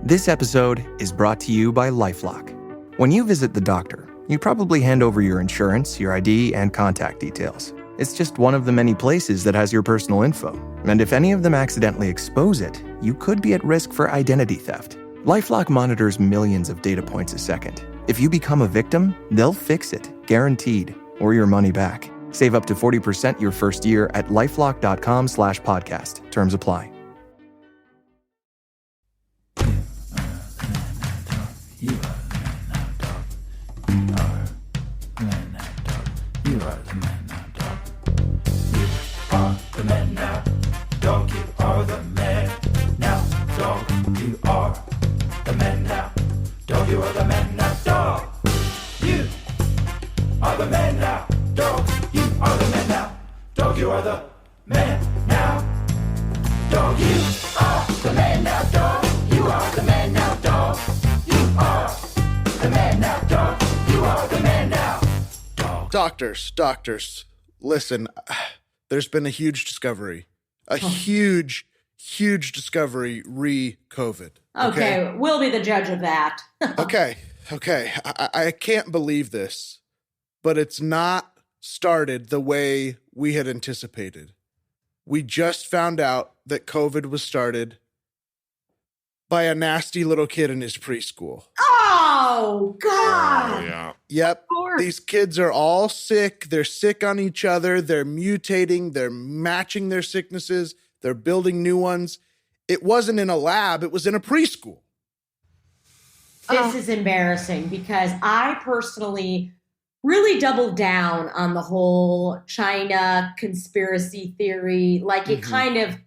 This episode is brought to you by LifeLock. When you visit the doctor, you probably hand over your insurance, your ID, and contact details. It's just one of the many places that has your personal info. And if any of them accidentally expose it, you could be at risk for identity theft. LifeLock monitors millions of data points a second. If you become a victim, they'll fix it, guaranteed, or your money back. Save up to 40% your first year at LifeLock.com/podcast. Terms apply. You are the man now, dog. You are the man now, dog. You are the man now, dog. You are the man now, dog. You are the man now, dog. You are the man now, dog. You are the man now, dog. You are the man now, dog. You are the man now, dog. You are the man now, dog. You are the man now, dog. You are the man now, dog. You are the man now, dog. Doctors, listen, there's been a huge discovery. A huge discovery re-COVID. Okay, we'll be the judge of that. Okay. I can't believe this, but it's not started the way we had anticipated. We just found out that COVID was started by a nasty little kid in his preschool. Oh, God. Oh, yeah. Yep. These kids are all sick. They're sick on each other. They're mutating. They're matching their sicknesses. They're building new ones. It wasn't in a lab. It was in a preschool. This is embarrassing because I personally really doubled down on the whole China conspiracy theory. Like it kind of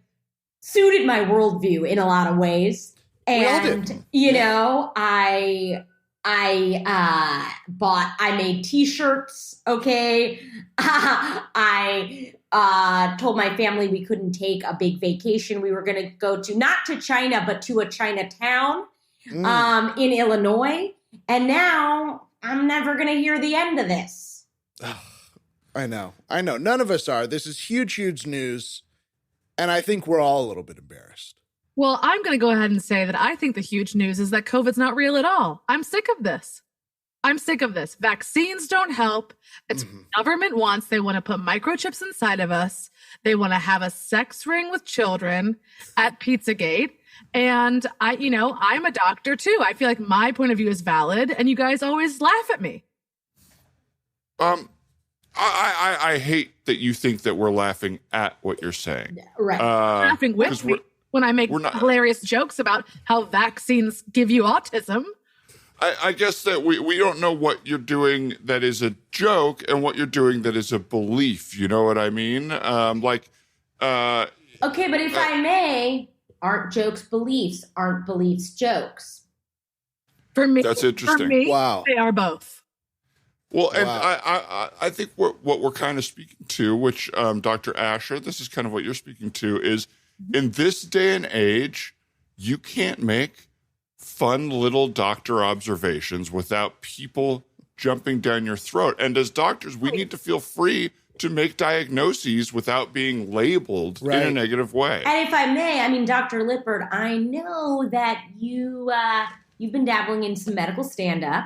suited my worldview in a lot of ways. And, you know, I made t-shirts. Okay. I told my family we couldn't take a big vacation. We were going to go to, not to China, but to a Chinatown in Illinois. And now I'm never going to hear the end of this. I know. None of us are. This is huge news. And I think we're all a little bit embarrassed. Well, I'm going to go ahead and say that I think the huge news is that COVID's not real at all. I'm sick of this. Vaccines don't help. It's what government wants. They want to put microchips inside of us. They want to have a sex ring with children at Pizzagate. And I'm a doctor too. I feel like my point of view is valid, and you guys always laugh at me. I hate that you think that we're laughing at what you're saying. Right. Laughing with me when I make hilarious jokes about how vaccines give you autism. I guess that we don't know what you're doing that is a joke and what you're doing that is a belief. You know what I mean? Okay, but if I may, aren't jokes beliefs? Aren't beliefs jokes? For me, that's interesting. For me, wow. They are both. Well, and I think what we're kind of speaking to, which Dr. Asher, this is kind of what you're speaking to, is in this day and age, you can't make fun little doctor observations without people jumping down your throat. And as doctors, we need to feel free to make diagnoses without being labeled in a negative way. And if I may, Dr. Lippard, I know that you've been dabbling in some medical stand-up.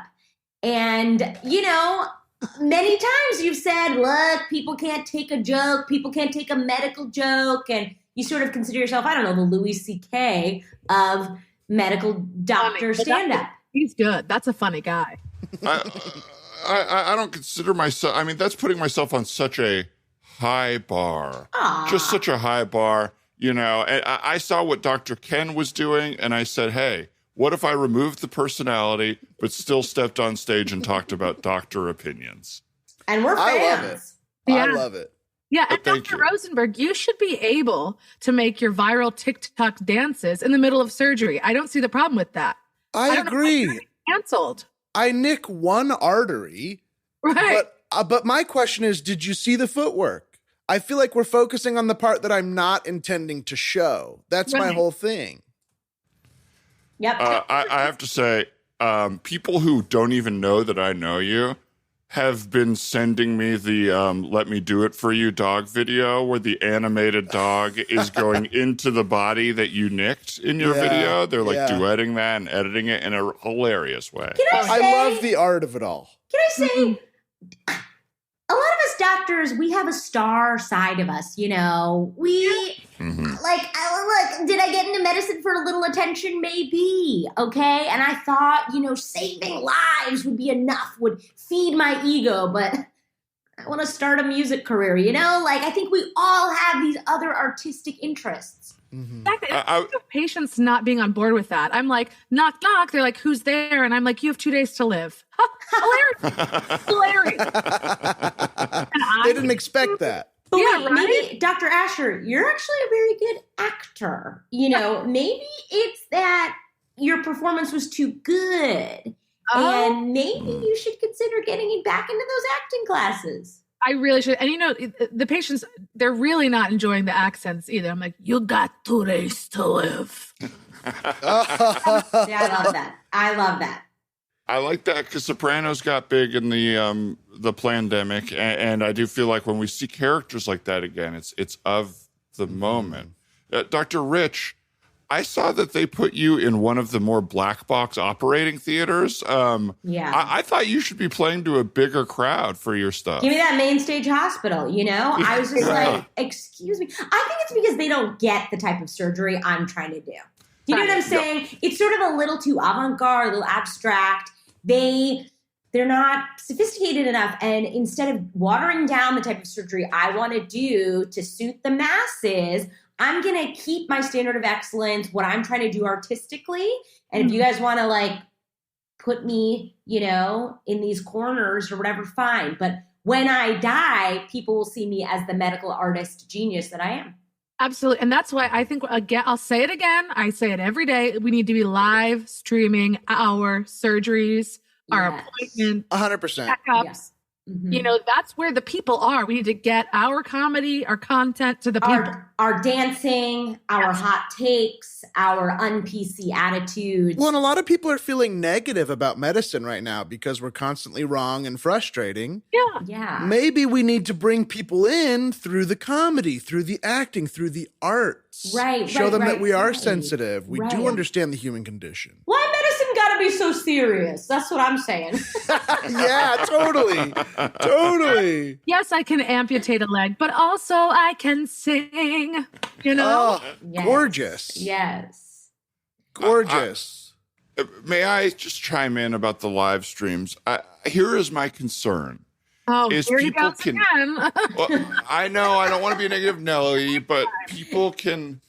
And, many times you've said, look, people can't take a joke. People can't take a medical joke. And you sort of consider yourself, I don't know, the Louis C.K. of medical doctor stand-up. He's good. That's a funny guy. I don't consider myself, that's putting myself on such a high bar. Aww. Just such a high bar, And I saw what Dr. Ken was doing, and I said, hey, what if I removed the personality, but still stepped on stage and talked about doctor opinions? And we're fans. I love it. Yeah, and Dr. Rosenberg, you should be able to make your viral TikTok dances in the middle of surgery. I don't see the problem with that. I agree. Know canceled. I nick one artery, right? But my question is, did you see the footwork? I feel like we're focusing on the part that I'm not intending to show. That's my whole thing. Yep. I have to say, people who don't even know that I know you have been sending me the "Let Me Do It For You" dog video where the animated dog is going into the body that you nicked in your video. They're like duetting that and editing it in a hilarious way. I love the art of it all. Can I say, a lot of us doctors, we have a star side of us, you know. Look, did I get into medicine for a little attention? Maybe, okay? And I thought, you know, saving lives would be enough, would feed my ego, but I want to start a music career, you know? Like, I think we all have these other artistic interests. In fact, patients not being on board with that. I'm like, knock, knock. They're like, who's there? And I'm like, you have 2 days to live. Hilarious. Hilarious. They didn't expect that. But Yeah, wait, maybe, Dr. Asher, you're actually a very good actor. You know, maybe it's that your performance was too good. And maybe you should consider getting back into those acting classes. I really should. And you know, the patients, they're really not enjoying the accents either. I'm like, you got 2 days to live. Yeah, I love that. I love that. I like that because Sopranos got big in the pandemic, and I do feel like when we see characters like that again, it's of the moment. Dr. Rich, I saw that they put you in one of the more black box operating theaters. I thought you should be playing to a bigger crowd for your stuff. Give me that main stage hospital, you know? I was just like, excuse me. I think it's because they don't get the type of surgery I'm trying to do. Do you know what I'm saying? Yep. It's sort of a little too avant-garde, a little abstract. They're not sophisticated enough. And instead of watering down the type of surgery I want to do to suit the masses, I'm going to keep my standard of excellence, what I'm trying to do artistically. And if you guys want to like put me, you know, in these corners or whatever, fine. But when I die, people will see me as the medical artist genius that I am. Absolutely. And that's why I think, again, I'll say it again. I say it every day. We need to be live streaming our surgeries, our appointments, 100%. checkups. Yes. Mm-hmm. You know, that's where the people are. We need to get our comedy, our content to the people. Our dancing, our hot takes, our un-PC attitudes. Well, and a lot of people are feeling negative about medicine right now because we're constantly wrong and frustrating. Yeah. Maybe we need to bring people in through the comedy, through the acting, through the arts. Right. Show them that we are sensitive. We do understand the human condition. Why medicine gotta be so serious? That's what I'm saying. Yeah, totally. Totally. Yes, I can amputate a leg, but also I can sing, you know? Oh, gorgeous. Yes. Gorgeous. May I just chime in about the live streams? Here is my concern. Oh, is here people he goes again. Well, I know I don't want to be a negative Nelly, but people can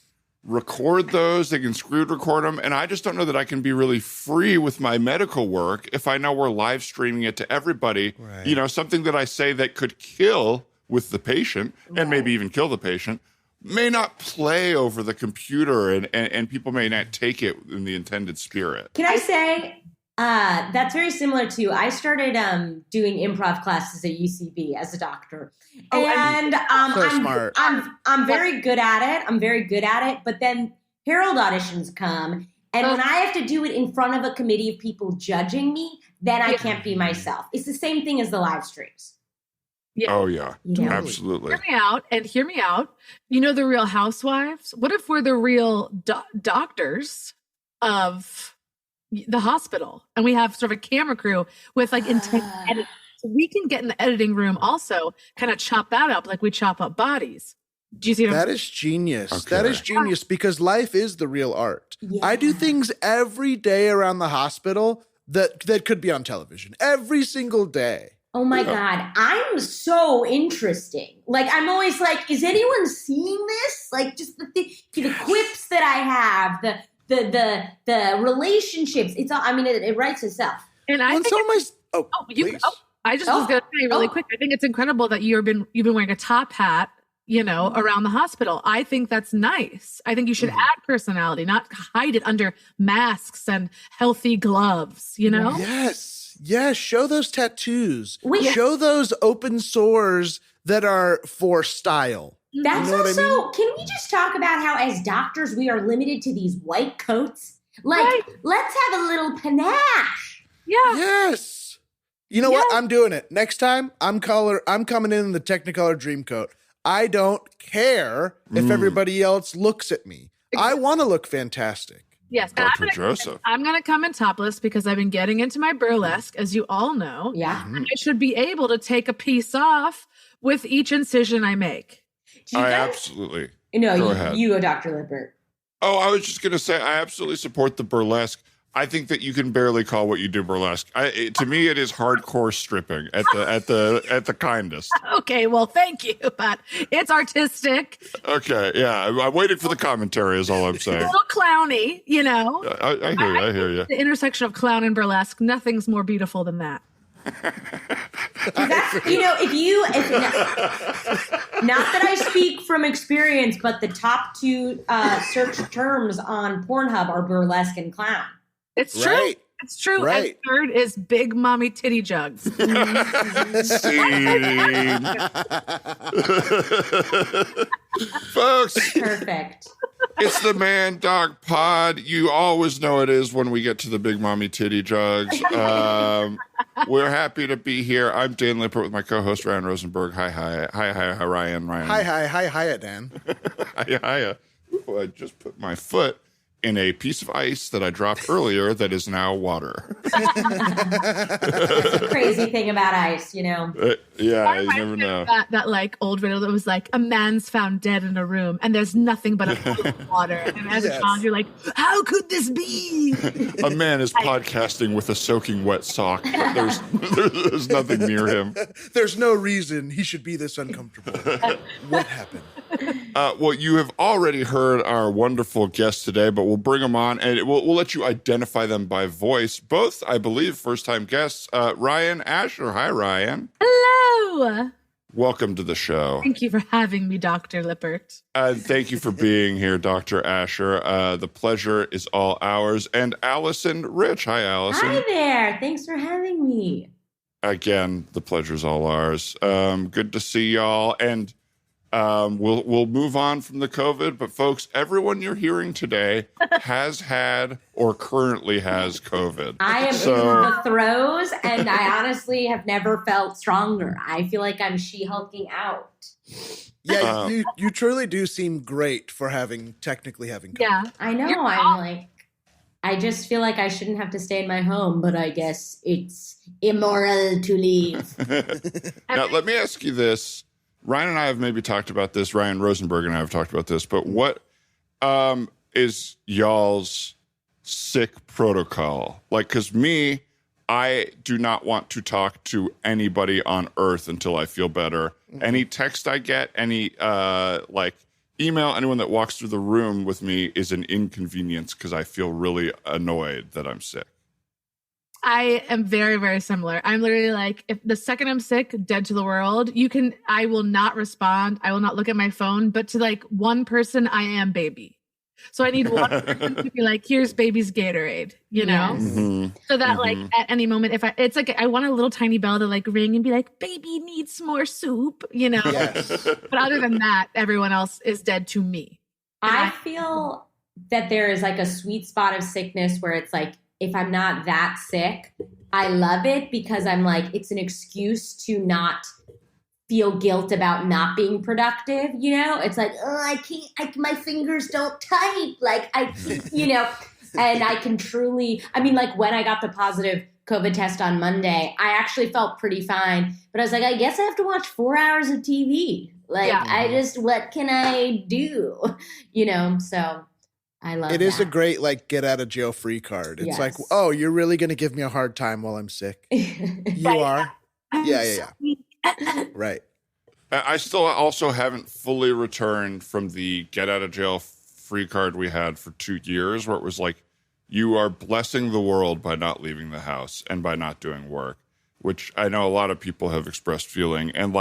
record those. They can screen record them. And I just don't know that I can be really free with my medical work if I know we're live streaming it to everybody. Right. You know, something that I say that could kill with the patient and maybe even kill the patient may not play over the computer and people may not take it in the intended spirit. Can I say that's very similar to I started doing improv classes at UCB as a doctor. And I'm very good at it. I'm very good at it. But then Herald auditions come. And when I have to do it in front of a committee of people judging me, then I can't be myself. It's the same thing as the live streams. Yeah. Oh, yeah. You know? Absolutely. Hear me out. You know the Real Housewives? What if we're the real doctors of the hospital and we have sort of a camera crew with like intense editing? So we can get in the editing room also, kind of chop that up like we chop up bodies. Do you see that? Is genius. Okay. That is genius because life is the real art. Yeah. I do things every day around the hospital that could be on television every single day. Oh my God. I'm so interesting. Like, I'm always like, is anyone seeing this? Like, just the quips that I have, the relationships. It's all, I mean, it writes itself. And I think I just was going to say really quick. I think it's incredible that you've been wearing a top hat, you know, around the hospital. I think that's nice. I think you should add personality, not hide it under masks and healthy gloves, you know? Yes. Yes. Show those tattoos. Show those open sores that are for style. That's also, can we just talk about how as doctors, we are limited to these white coats? Like, let's have a little panache. Yeah. Yes. You know what? I'm doing it. Next time, I'm coming in the Technicolor Dreamcoat. I don't care if everybody else looks at me. I want to look fantastic. Yes, Dr. Joseph. I'm going to come in topless because I've been getting into my burlesque, as you all know. Yeah. And I should be able to take a piece off with each incision I make. Absolutely. No, Go ahead. you go, Dr. Lippert. Oh, I was just going to say, I absolutely support the burlesque. I think that you can barely call what you do burlesque. To me, it is hardcore stripping at the kindest. Okay, well, thank you, but it's artistic. Okay, yeah, I'm waiting for the commentary. Is all I'm saying. A little clowny, you know. I hear you. The intersection of clown and burlesque, nothing's more beautiful than that. That's, not that I speak from experience, but the top two search terms on Pornhub are burlesque and clown. It's true. Right. It's true. Right. And third is big mommy titty jugs. Scene. Folks, Perfect. it's the Man Dog Pod. You always know it is when we get to the big mommy titty jugs. We're happy to be here. I'm Dan Lippert with my co-host Ryan Rosenberg. Hi, Ryan. Hi, Dan. Hi. Ooh, I just put my foot in a piece of ice that I dropped earlier that is now water. That's the crazy thing about ice, you know. Yeah, you never know. That like old riddle that was like, a man's found dead in a room and there's nothing but a pool of water. And as a child, you're like, how could this be? A man is podcasting with a soaking wet sock. There's nothing near him. There's no reason he should be this uncomfortable. What happened? Well, you have already heard our wonderful guests today, but we'll bring them on and we'll let you identify them by voice. Both, I believe, first-time guests. Ryan Asher. Hi, Ryan. Hello. Welcome to the show. Thank you for having me, Dr. Lippert. Thank you for being here, Dr. Asher. The pleasure is all ours. And Alison Rich. Hi, Alison. Hi there. Thanks for having me. Again, the pleasure's all ours. Good to see y'all. And we'll move on from the COVID, but folks, everyone you're hearing today has had or currently has COVID. I am in the throes, and I honestly have never felt stronger. I feel like I'm She-Hulking out. Yeah, you truly do seem great for technically having COVID. Yeah. I know. I just feel like I shouldn't have to stay in my home, but I guess it's immoral to leave. Now, let me ask you this. Ryan and I have maybe talked about this. Ryan Rosenberg and I have talked about this. But what is y'all's sick protocol? Like, because I do not want to talk to anybody on earth until I feel better. Mm-hmm. Any text I get, any email, anyone that walks through the room with me is an inconvenience because I feel really annoyed that I'm sick. I am very, very similar. I'm literally like, if the second I'm sick, dead to the world, I will not respond. I will not look at my phone, but to like one person, I am baby. So I need one person to be like, here's baby's Gatorade, you know? Yes. Mm-hmm. So that like at any moment, it's like, I want a little tiny bell to like ring and be like, baby needs more soup, you know? Yes. But other than that, everyone else is dead to me. I feel that there is like a sweet spot of sickness where it's like, if I'm not that sick, I love it because I'm like, it's an excuse to not feel guilt about not being productive. You know, it's like, oh, I can't, my fingers don't type. Like and I can truly, like when I got the positive COVID test on Monday, I actually felt pretty fine, but I was like, I guess I have to watch 4 hours of TV. Like, what can I do? You know, so I love it. It is a great, get out of jail free card. It's like, oh, you're really going to give me a hard time while I'm sick. You are. Yeah. Right. I still also haven't fully returned from the get out of jail free card we had for 2 years, where it was like, you are blessing the world by not leaving the house and by not doing work, which I know a lot of people have expressed feeling. And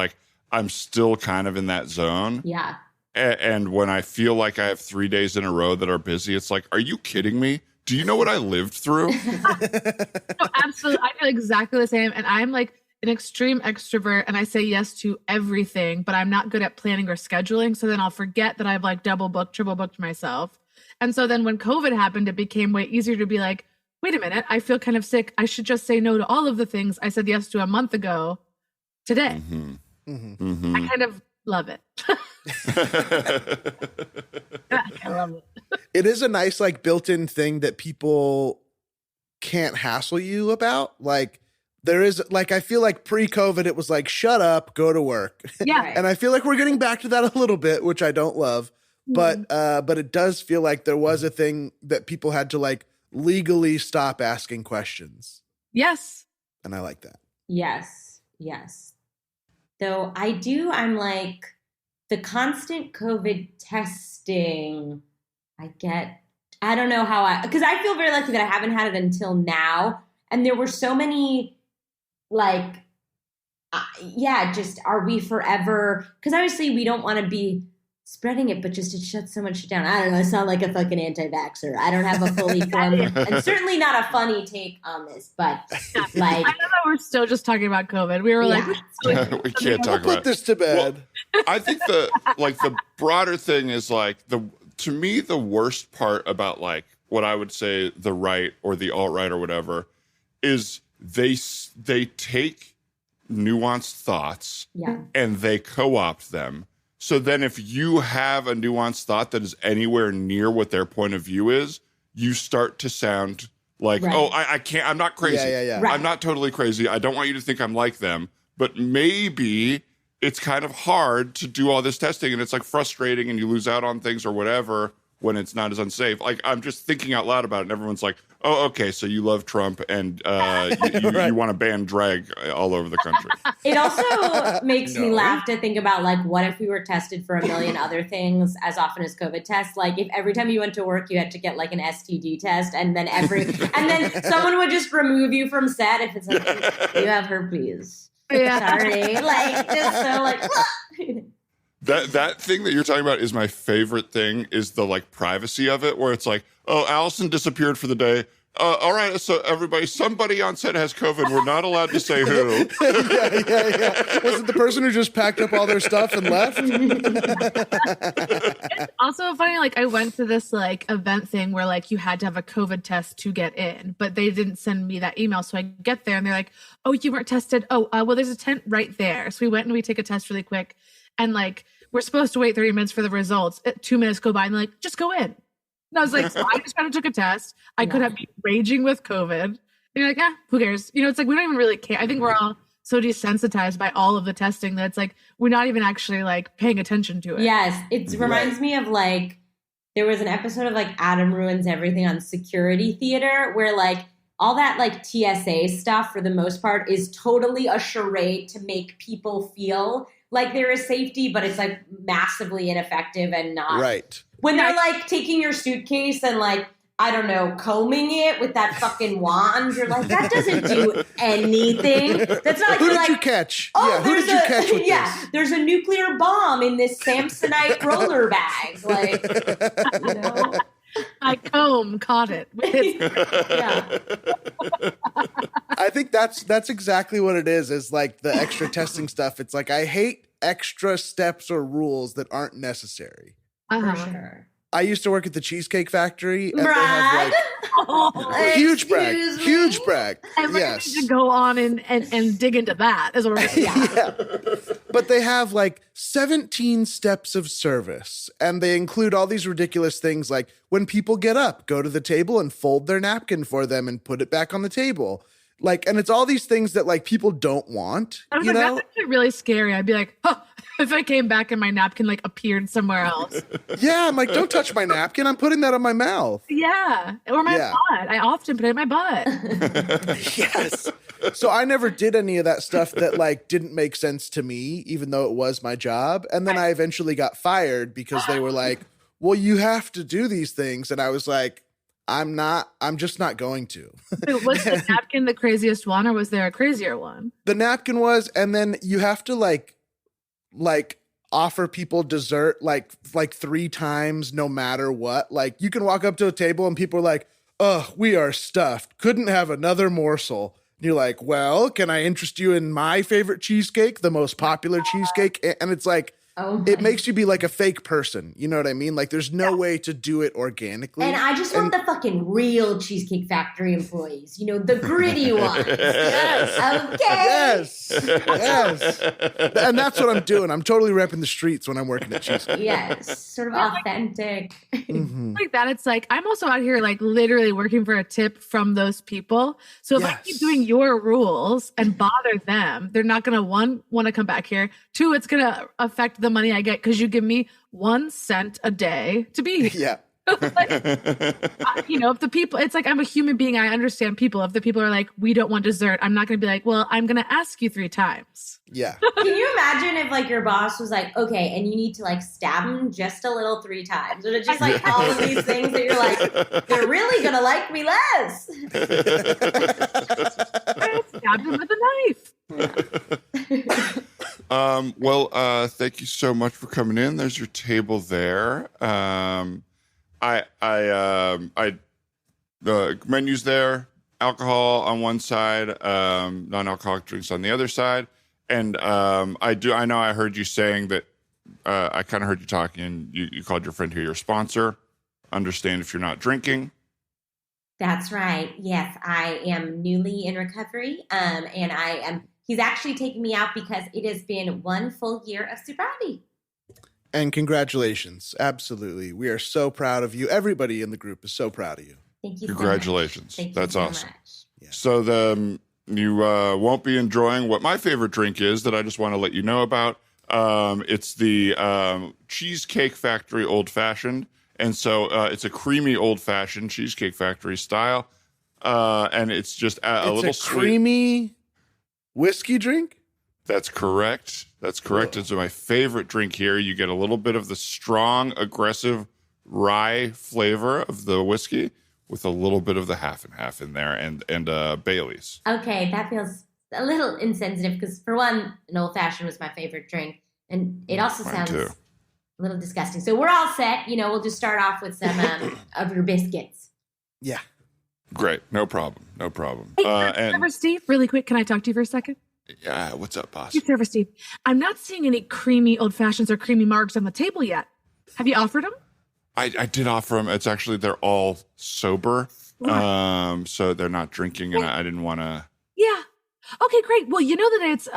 I'm still kind of in that zone. Yeah. And when I feel like I have 3 days in a row that are busy, it's like, are you kidding me? Do you know what I lived through? No, absolutely. I feel exactly the same. And I'm like an extreme extrovert and I say yes to everything, but I'm not good at planning or scheduling. So then I'll forget that I've double booked, triple booked myself. And so then when COVID happened, it became way easier to be like, wait a minute, I feel kind of sick. I should just say no to all of the things I said yes to a month ago today. I kind of love it. I love it. It is a nice, like, built-in thing that people can't hassle you about. Like, there is, like, I feel like pre-COVID, it was like, shut up, go to work. Yeah. And I feel like we're getting back to that a little bit, which I don't love. But it does feel like there was a thing that people had to, like, legally stop asking questions. Yes. And I like that. Yes. Though I'm like, the constant COVID testing, I don't know how because I feel very lucky that I haven't had it until now. And there were so many, like, just, are we forever? Because obviously we don't want to be spreading it, but just it shuts so much shit down. I don't know. I sound like a fucking anti-vaxxer. I don't have a fully formed, and certainly not a funny take on this, but like, I know that we're still just talking about COVID. We were like, we can't talk about Put this to bed. Well, I think the broader thing is like to me, the worst part about like what I would say the right or the alt-right or whatever is they take nuanced thoughts and they co-opt them. So then if you have a nuanced thought that is anywhere near what their point of view is, you start to sound like, I can't, I'm not crazy. Yeah. Right. I'm not totally crazy. I don't want you to think I'm like them. But maybe it's kind of hard to do all this testing and it's like frustrating and you lose out on things or whatever when it's not as unsafe. Like, I'm just thinking out loud about it and everyone's like, oh, okay, so you love Trump and you want to ban drag all over the country. It also makes me laugh to think about, like, what if we were tested for a million other things as often as COVID tests? Like, if every time you went to work, you had to get, like, an STD test, and then someone would just remove you from set if it's like, you have herpes. Yeah. Sorry. Like, just so, like... That thing that you're talking about is my favorite thing, is the like privacy of it, where it's like, oh, Alison disappeared for the day. All right, so everybody, somebody on set has COVID. We're not allowed to say who. Yeah. Was it the person who just packed up all their stuff and left? It's also funny, like, I went to this like event thing where like you had to have a COVID test to get in, but they didn't send me that email. So I get there and they're like, oh, you weren't tested. Oh, well, there's a tent right there. So we went and we take a test really quick. And like, we're supposed to wait 30 minutes for the results. 2 minutes go by and like, just go in. And I was like, so I just kind of took a test. I could have been raging with COVID. And you're like, who cares? You know, it's like, we don't even really care. I think we're all so desensitized by all of the testing that it's like, we're not even actually like paying attention to it. Yes. It reminds me of like, there was an episode of like Adam Ruins Everything on Security Theater where like all that like TSA stuff for the most part is totally a charade to make people feel like there is safety, but it's like massively ineffective and not. Right. When they're like taking your suitcase and like, I don't know, combing it with that fucking wand, you're like, that doesn't do anything. That's not like, who you're did like, you catch? oh, Who did you catch with this? There's a nuclear bomb in this Samsonite roller bag. Like, you know. I caught it. Yeah. I think that's exactly what it is like the extra testing stuff. It's like, I hate extra steps or rules that aren't necessary. For sure. I used to work at the Cheesecake Factory. And Brag. they have huge brag. Huge brag. And we're Yes. going to go on and dig into that as we're Yeah. But they have like 17 steps of service, and they include all these ridiculous things like when people get up, go to the table and fold their napkin for them and put it back on the table. Like, and it's all these things that like people don't want. I was you like, know? that's actually really scary. I'd be like, if I came back and my napkin like appeared somewhere else. Yeah, I'm like, don't touch my napkin. I'm putting that on my mouth. Yeah. Or my butt. I often put it in my butt. Yes. So I never did any of that stuff that like didn't make sense to me, even though it was my job. And then I eventually got fired because they were like, well, you have to do these things. And I was like, I'm just not going to. Was the napkin the craziest one, or was there a crazier one? The napkin was, and then you have to like offer people dessert like 3 times no matter what. Like you can walk up to a table and people are like, oh, we are stuffed. Couldn't have another morsel. And you're like, well, can I interest you in my favorite cheesecake, the most popular cheesecake? And it's like, Oh, it makes you be like a fake person. You know what I mean? Like there's no way to do it organically. And I just want the fucking real Cheesecake Factory employees. You know, the gritty ones. Yes. Okay. Yes. And that's what I'm doing. I'm totally repping the streets when I'm working at Cheesecake. Yes. Sort of authentic. Mhm. Like that, it's like I'm also out here like literally working for a tip from those people. So if I keep doing your rules and bother them, they're not gonna want to come back here. 2, it's gonna affect the money I get because you give me 1 cent a day to be here. Yeah. If the people, it's like I'm a human being. I understand people. If the people are like, we don't want dessert, I'm not going to be like, well, I'm going to ask you 3 times. Yeah. Can you imagine if like your boss was like, okay, and you need to like stab him just a little 3 times? Or it's just like all of these things that you're like, they're really going to like me less. I stabbed him with a knife. Thank you so much for coming in. There's your table there. The menu's there. Alcohol on one side, non-alcoholic drinks on the other side. And I know I heard you saying that. I kind of heard you talking. You called your friend here your sponsor. Understand if you're not drinking. That's right. Yes, I am newly in recovery, and he's actually taking me out because it has been 1 full year of sobriety. And congratulations. Absolutely. We are so proud of you. Everybody in the group is so proud of you. Thank you. Congratulations. So much. That's Thank you awesome. so much. Yeah. So you won't be enjoying what my favorite drink is that I just want to let you know about. It's the Cheesecake Factory Old Fashioned. And so it's a creamy old fashioned Cheesecake Factory style. And it's just a little sweet. Creamy whiskey drink? That's correct. That's correct. It's my favorite drink here. You get a little bit of the strong, aggressive rye flavor of the whiskey with a little bit of the half and half in there and Bailey's. Okay, that feels a little insensitive because for one, an old fashioned was my favorite drink. And it also Mine sounds too. a little disgusting. So we're all set. We'll just start off with some of your biscuits. Yeah. Great. No problem. No problem. Hey, Server Steve, really quick, can I talk to you for a second? Yeah, what's up, boss? Hey, Server Steve, I'm not seeing any creamy old fashions or creamy margs on the table yet. Have you offered them? I did offer them. It's actually, they're all sober. So they're not drinking, and I didn't want to. Yeah. Okay, great. Well, you know that it's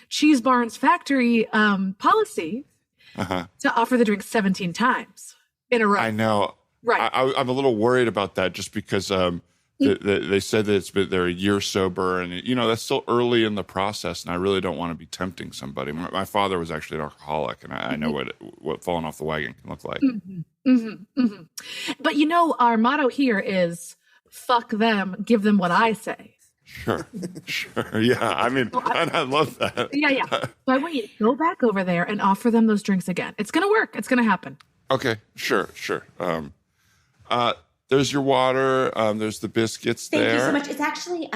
Cheese Barn's factory policy to offer the drink 17 times in a row. I know. Right. I'm a little worried about that just because they said that they're a year sober, and that's still early in the process, and I really don't want to be tempting somebody. My father was actually an alcoholic, and I know what falling off the wagon can look like. But our motto here is "fuck them, give them what I say." Sure. Yeah. I mean, and I love that. Yeah. So I want you to go back over there and offer them those drinks again. It's gonna work. It's gonna happen. Okay. Sure. There's your water. There's the biscuits there. Thank you so much. It's actually,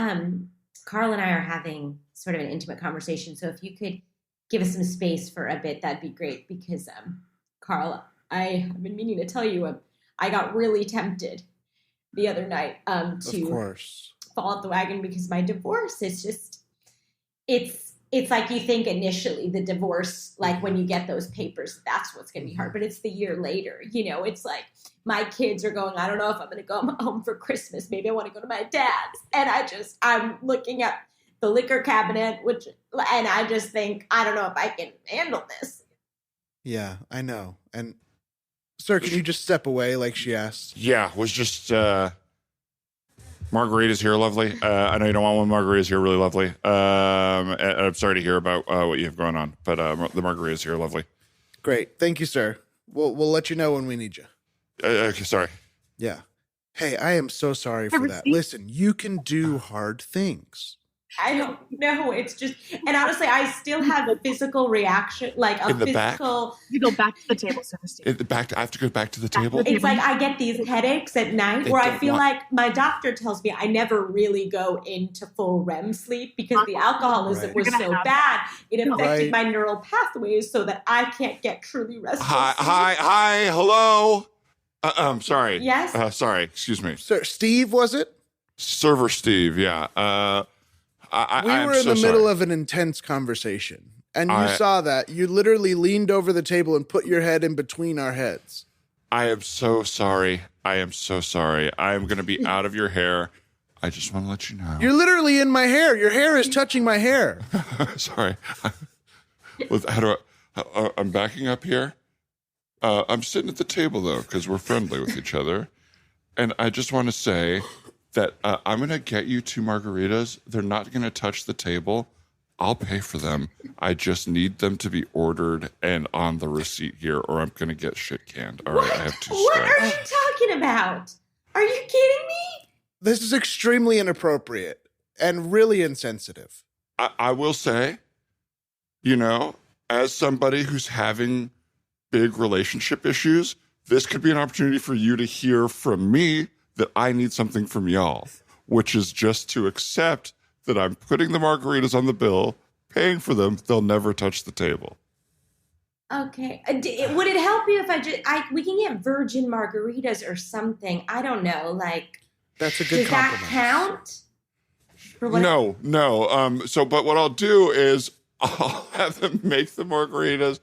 Carl and I are having sort of an intimate conversation. So if you could give us some space for a bit, that'd be great. Because, Carl, I have been meaning to tell you, I got really tempted the other night to fall off the wagon because my divorce is just, it's like you think initially the divorce, like when you get those papers, that's what's going to be hard. But it's the year later, it's like my kids are going, I don't know if I'm going to go home for Christmas. Maybe I want to go to my dad's. And I'm looking at the liquor cabinet, and I just think, I don't know if I can handle this. Yeah, I know. And sir, can you just step away like she asked? Yeah, was just margaritas here, lovely. I know you don't want one. Margaritas here, really lovely. And I'm sorry to hear about what you have going on, but the margaritas here, lovely. Great, thank you, sir. We'll let you know when we need you. Okay, sorry. Yeah. Hey, I am so sorry for that. Listen, you can do hard things. I don't know. It's just, and honestly, I still have a physical reaction, like a physical. Back? You go back to the table, so to speak. I have to go back to the table. It's like I get these headaches at night where I feel like my doctor tells me I never really go into full REM sleep because the alcoholism was so bad. It affected my neural pathways so that I can't get truly restful sleep. Hi, hello. I'm sorry. Yes? Sorry, excuse me. Sir, Steve, was it? Server Steve, yeah. We were in the middle of an intense conversation, And you saw that. You literally leaned over the table and put your head in between our heads. I am so sorry. I am so sorry. I am going to be out of your hair. I just want to let you know. You're literally in my hair. Your hair is touching my hair. Sorry. I'm backing up here. I'm sitting at the table, though, because we're friendly with each other. And I just want to say that I'm going to get you 2 margaritas. They're not going to touch the table. I'll pay for them. I just need them to be ordered and on the receipt here, or I'm going to get shit canned. All right, I have 2 What strikes. are you talking about? Are you kidding me? This is extremely inappropriate and really insensitive. I will say, as somebody who's having big relationship issues, this could be an opportunity for you to hear from me that I need something from y'all, which is just to accept that I'm putting the margaritas on the bill, paying for them. They'll never touch the table. Okay. Would it help you if we can get virgin margaritas or something? I don't know. Like, that's a good compromise. Does that count? No. But what I'll do is I'll have them make the margaritas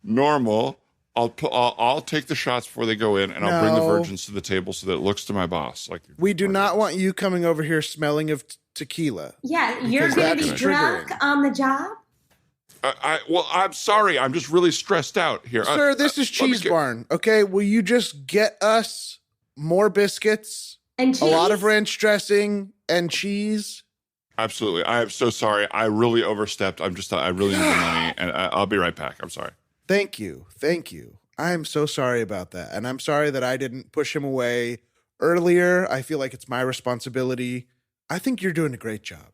normal. I'll take the shots before they go in, and I'll bring the virgins to the table so that it looks to my boss. Like, we do not want you coming over here smelling of tequila. Yeah, you're going to be drunk on the job? Well, I'm sorry. I'm just really stressed out here. Sir, this is Cheese Barn, okay? Will you just get us more biscuits? And cheese? A lot of ranch dressing and cheese? Absolutely. I am so sorry. I really overstepped. I really need the money, and I'll be right back. I'm sorry. Thank you. I am so sorry about that. And I'm sorry that I didn't push him away earlier. I feel like it's my responsibility. I think you're doing a great job.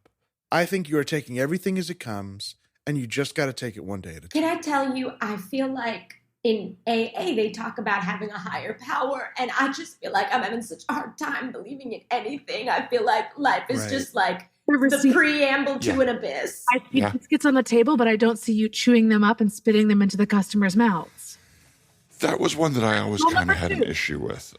I think you are taking everything as it comes, and you just got to take it one day at a time. Can I tell you, I feel like in AA, they talk about having a higher power, and I just feel like I'm having such a hard time believing in anything. I feel like life is just like the preamble to an abyss. I see biscuits on the table, but I don't see you chewing them up and spitting them into the customers' mouths. That was one that I always kind of had an issue with.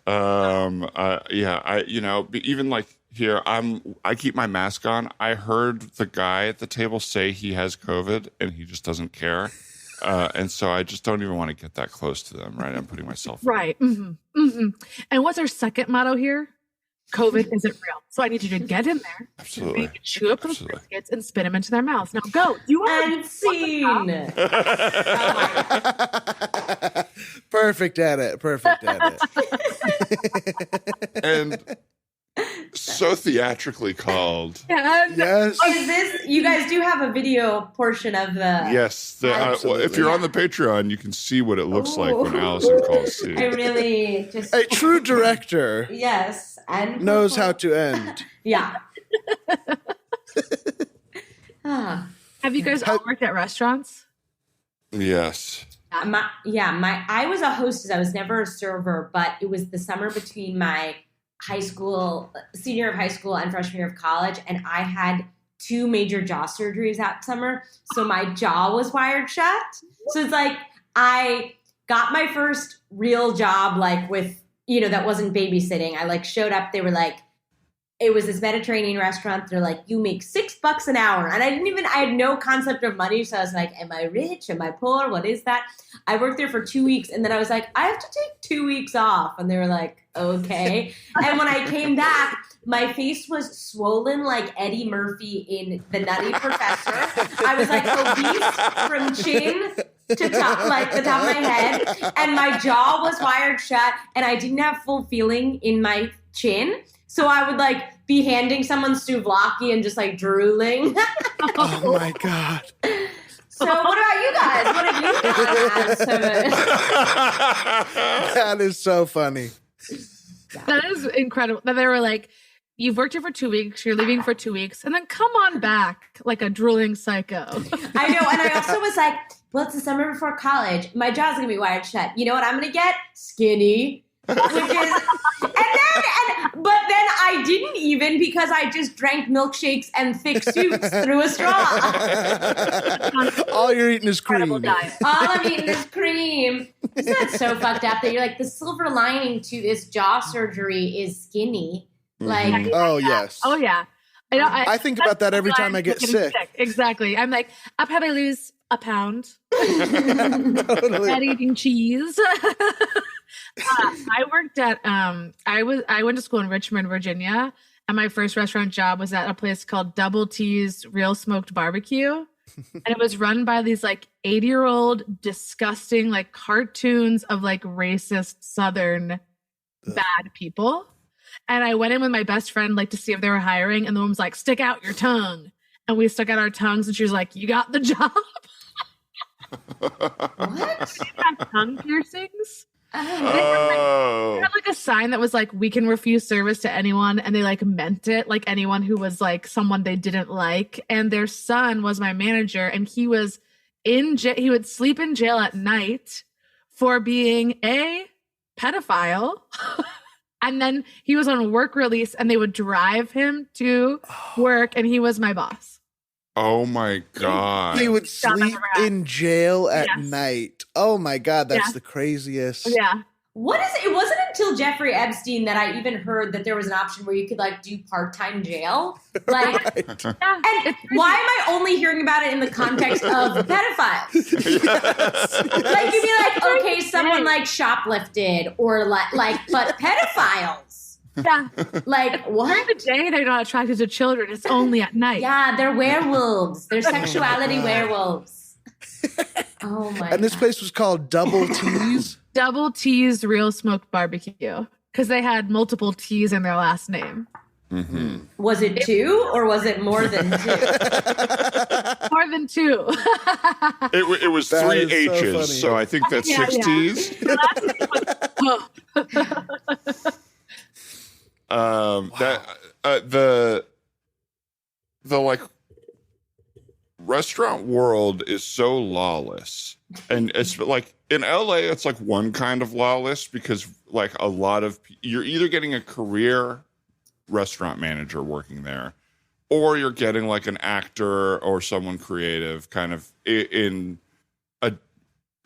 Even like here, I keep my mask on. I heard the guy at the table say he has COVID and he just doesn't care. And so I just don't even want to get that close to them, right? I'm putting myself right. Mm-hmm. Mm-hmm. And what's our second motto here? COVID isn't real. So I need you to get in there. Absolutely. Chew up those biscuits and spit them into their mouths. Now go. You are unseen. Perfect edit. And so theatrically called. Yes. Is this, you guys do have a video portion of the... Yes. If you're on the Patreon, you can see what it looks like when Alison calls C. I really just... A true director. Yes. And knows how to end. Yeah. Have you guys all worked at restaurants? Yes. I was a hostess. I was never a server, but it was the summer between my senior year of high school and freshman year of college. And I had 2 major jaw surgeries that summer. So my jaw was wired shut. So it's like, I got my first real job, like with, that wasn't babysitting. I showed up, they were like, it was this Mediterranean restaurant. They're like, you make $6 an hour. And I had no concept of money. So I was like, am I rich? Am I poor? What is that? I worked there for 2 weeks. And then I was like, I have to take 2 weeks off. And they were like, okay. And when I came back, my face was swollen like Eddie Murphy in The Nutty Professor. I was like obese from chin to top, like the top of my head. And my jaw was wired shut. And I didn't have full feeling in my chin. So I would be handing someone souvlaki and just drooling. Oh my God. So what about you guys? What have you done? That is so funny. That is incredible. That they were like, you've worked here for 2 weeks, you're leaving for 2 weeks, and then come on back like a drooling psycho. I know. And I also was like, well, it's the summer before college. My jaw's going to be wired shut. You know what I'm going to get? Skinny. But then I didn't even, because I just drank milkshakes and thick soups through a straw. All you're eating is cream. All I'm eating is cream. Isn't that so fucked up that you're like, the silver lining to this jaw surgery is skinny? Oh, yes. Oh, yeah. I think about that every time I get sick. Exactly. I'm like, I'll probably lose a pound. Totally. At eating cheese. I worked at I went to school in Richmond, Virginia, and my first restaurant job was at a place called Double T's Real Smoked Barbecue. And it was run by these like 80-year-old disgusting like cartoons of like racist Southern bad people. And I went in with my best friend like to see if they were hiring, and the woman was like, stick out your tongue. And we stuck out our tongues, and she was like, you got the job. What? They had tongue piercings. Oh. They had like a sign that was like, we can refuse service to anyone, and they like meant it, like anyone who was like someone they didn't like. And their son was my manager, and he was in jail. He would sleep in jail at night for being a pedophile. And then he was on work release, and they would drive him to work, and he was my boss. Oh my God. He would sleep in jail at night. Oh my God, that's the craziest. Yeah. What is it? It wasn't until Jeffrey Epstein that I even heard that there was an option where you could like do part-time jail. Like, Right. and why am I only hearing about it in the context of pedophiles? Like you'd be like, okay, someone like shoplifted or like, but pedophiles. Yeah. Like what? During the day, they're not attracted to children. It's only at night. Yeah, they're werewolves. They're sexuality werewolves. Oh my! And this God. place was called Double T's. Double T's Real Smoked Barbecue, because they had multiple T's in their last name. Mm-hmm. Was it two or was it more than two? More than two. It was That three is so H's, funny. so I think that's Yeah, 6 yeah. T's. The last name was- The like restaurant world is so lawless, and it's like in LA it's like one kind of lawless because like a lot of you're either getting a career restaurant manager working there, or you're getting like an actor or someone creative kind of in a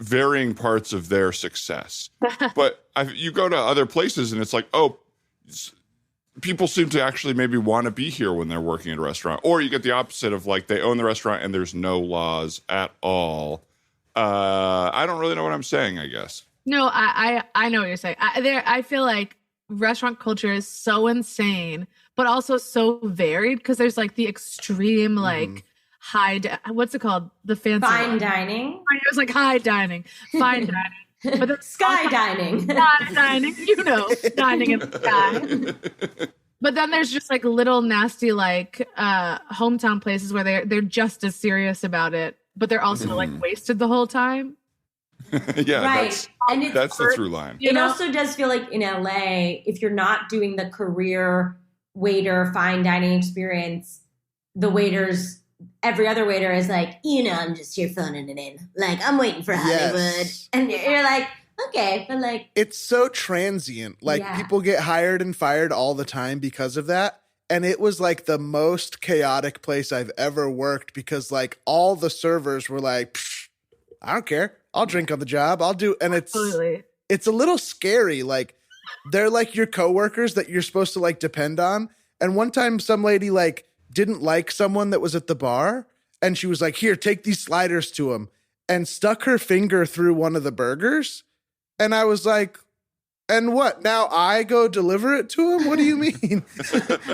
varying parts of their success. But you go to other places and it's like, oh, people seem to actually maybe want to be here when they're working at a restaurant. Or you get the opposite of like they own the restaurant and there's no laws at all. I don't really know what I'm saying, I guess. No, I know what you're saying. I feel like restaurant culture is so insane, but also so varied because there's like the extreme like what's it called? The fancy Fine one. dining. It was like high dining, fine dining. But then Sky dining. sky dining, dining in the sky. But then there's just like little nasty like hometown places where they're just as serious about it, but they're also like wasted the whole time. Yeah, Right. And it's that's the through line. You It know? also does feel like in LA, if you're not doing the career waiter fine dining experience, the waiters, every other waiter is like, I'm just here phoning it in. Like, I'm waiting for Hollywood. Yes. And you're like, okay, but like, It's so transient. Like Yeah. people get hired and fired all the time because of that. And it was like the most chaotic place I've ever worked because like all the servers were like, I don't care. I'll drink on the job. I'll do. And Absolutely. it's a little scary. Like they're like your coworkers that you're supposed to like depend on. And one time some lady like didn't like someone that was at the bar and she was like, here, take these sliders to him and stuck her finger through one of the burgers. And I was like, and what? Now I go deliver it to him? What do you mean?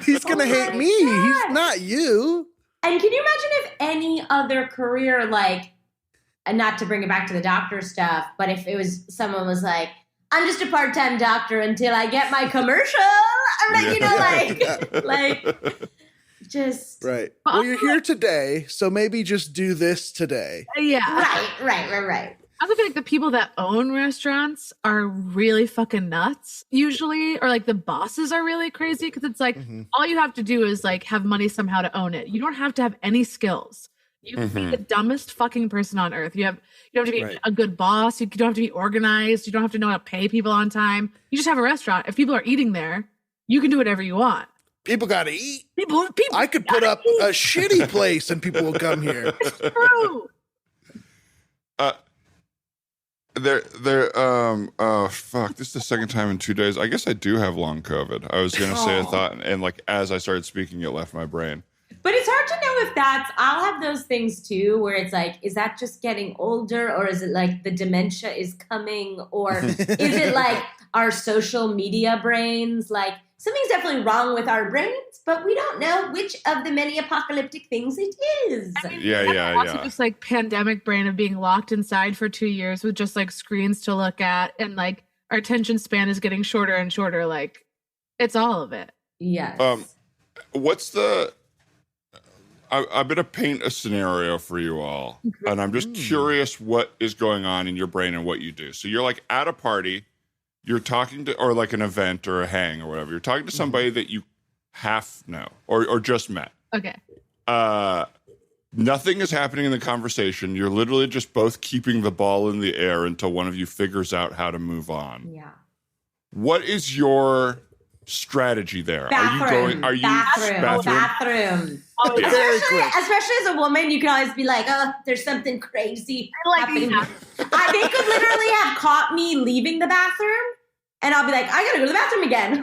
He's going to hate me. God. He's not you. and can you imagine if any other career, like, and not to bring it back to the doctor stuff, but if it was someone was like, I'm just a part-time doctor until I get my commercial. I'm like, like just Right. Well, you're here today, so maybe just do this today. Yeah. right. I also feel like the people that own restaurants are really fucking nuts usually, or like the bosses are really crazy because it's like all you have to do is like have money somehow to own it. You don't have to have any skills. You can be the dumbest fucking person on earth. You don't have to be Right. a good boss. You don't have to be organized. You don't have to know how to pay people on time. You just have a restaurant. If people are eating there, you can do whatever you want. People got to eat. People I could put up a shitty place and people will come here. true. Oh fuck, this is the second time in 2 days. I guess I do have long COVID. I was gonna say a thought, and like as I started speaking, it left my brain. But it's hard to know if I'll have those things too, where it's like, is that just getting older, or is it like the dementia is coming, or is it like our social media brains? Like, something's definitely wrong with our brains, but we don't know which of the many apocalyptic things it is. I mean, also just like pandemic brain of being locked inside for 2 years with just like screens to look at, and like our attention span is getting shorter and shorter. Like, it's all of it. Yes. I'm going to paint a scenario for you all, and I'm just curious what is going on in your brain and what you do. So you're like at a party, you're talking to, or like an event or a hang or whatever. You're talking to somebody that you half know or just met. Okay. Nothing is happening in the conversation. You're literally just both keeping the ball in the air until one of you figures out how to move on. Yeah. What is your strategy there? Bathroom. Are you bathroom? Oh, especially as a woman, you can always be like, oh, there's something crazy happening. They could literally have caught me leaving the bathroom, and I'll be like, I gotta go to the bathroom again.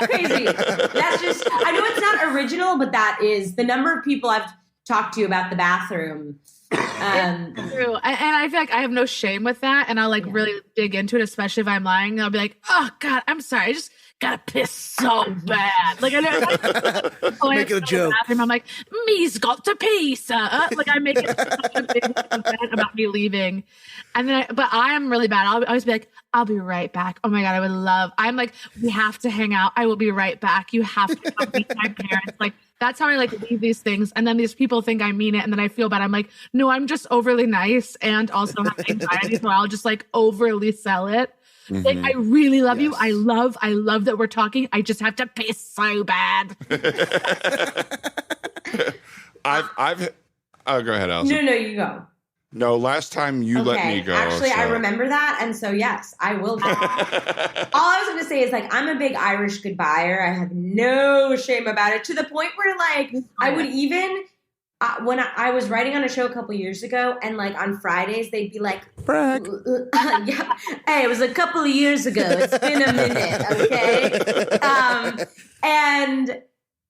Crazy. That's just, I know it's not original, but that is the number of people I've talked to about the bathroom. It's true. And I feel like I have no shame with that, and I'll like really dig into it, especially if I'm lying. I'll be like, oh God, I'm sorry, I just gotta piss so bad. Like, I know, make it a joke. I'm like, me's got to pee, sir. Like, I make it such a big event about me leaving, and then but I am really bad. I'll always be like, I'll be right back. Oh my God, I would love. I'm like, we have to hang out. I will be right back. You have to come meet my parents. Like, that's how I like leave these things, and then these people think I mean it, and then I feel bad. I'm like, no, I'm just overly nice, and also have anxiety, so I'll just like overly sell it. Like, I really love you. I love that we're talking. I just have to piss so bad. Go ahead, Alison. No, you go. No, last time you let me go. Actually, I remember that, and so yes, I will go. All I was going to say is, like, I'm a big Irish goodbyer. I have no shame about it, to the point where, like, I would even when I was writing on a show a couple years ago, and like on Fridays they'd be like, brag. Yeah, hey, it was a couple of years ago. It's been a minute, okay? And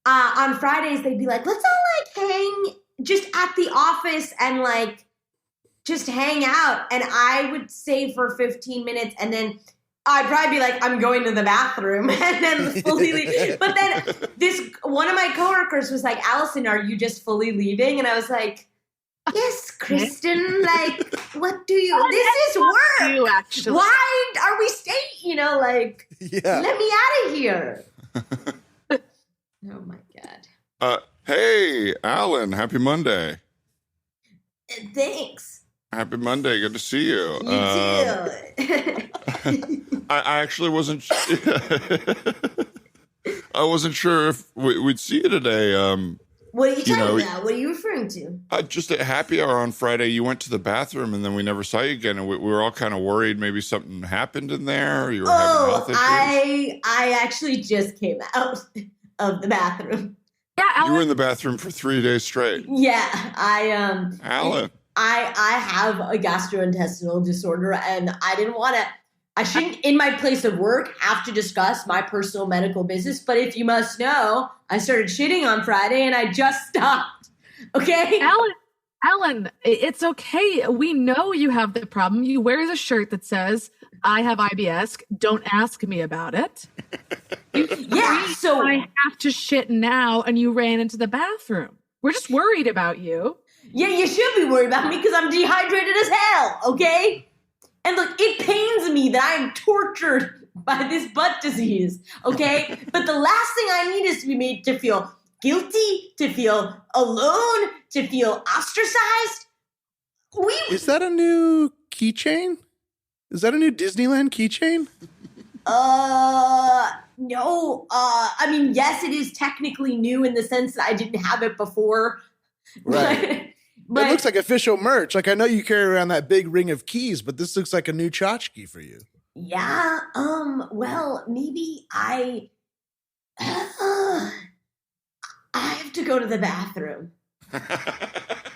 on Fridays they'd be like, let's all like hang just at the office and like just hang out. And I would stay for 15 minutes, and then I'd probably be like, I'm going to the bathroom, and then fully leave. But then one of my coworkers was like, Alison, are you just fully leaving? And I was like, yes, Kristen, like, what do you, this is work. You actually. Why are we staying, like, let me out of here. Oh my God. Hey, Alan, happy Monday. Thanks. Happy Monday. Good to see you. You too. I actually wasn't. I wasn't sure if we'd see you today. What are you talking about? What are you referring to? Just at happy hour on Friday, you went to the bathroom, and then we never saw you again. And we were all kind of worried maybe something happened in there. Or you were having health issues. I actually just came out of the bathroom. Yeah, Alan. You were in the bathroom for 3 days straight. Yeah, Alan. I have a gastrointestinal disorder, and I shouldn't, in my place of work, have to discuss my personal medical business. But if you must know, I started shitting on Friday, and I just stopped. Okay? Alan, it's okay. We know you have the problem. You wear the shirt that says, I have IBS. Don't ask me about it. So I have to shit now, and you ran into the bathroom. We're just worried about you. Yeah, you should be worried about me because I'm dehydrated as hell, okay? And look, it pains me that I am tortured by this butt disease, okay? But the last thing I need is to be made to feel guilty, to feel alone, to feel ostracized. Is that a new keychain? Is that a new Disneyland keychain? No. I mean, yes, it is technically new in the sense that I didn't have it before. Right. But it looks like official merch. Like, I know you carry around that big ring of keys, but this looks like a new tchotchke for you. Yeah. Well, maybe I have to go to the bathroom.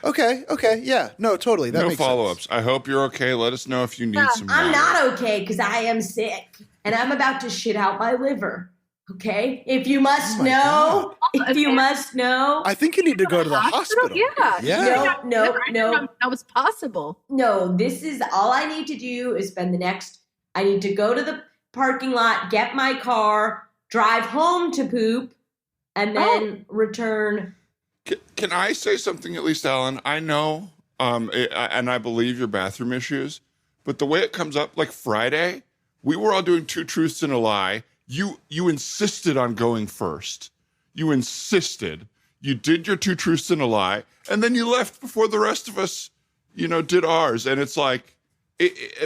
Okay. Yeah. No, totally. That no makes follow-ups. sense. I hope you're okay. Let us know if you need some I'm water. not okay because I am sick, and I'm about to shit out my liver. Okay, if you must Oh my know, if you must know. I think you need to go to the hospital. Yeah. Yeah. No. That was possible. No, this is all I need to do is I need to go to the parking lot, get my car, drive home to poop, and then return. Can I say something at least, Alan? I know, and I believe your bathroom issues, but the way it comes up, like Friday, we were all doing 2 truths and a lie. You insisted on going first. You insisted. You did your 2 truths and a lie, and then you left before the rest of us, did ours. And it's like,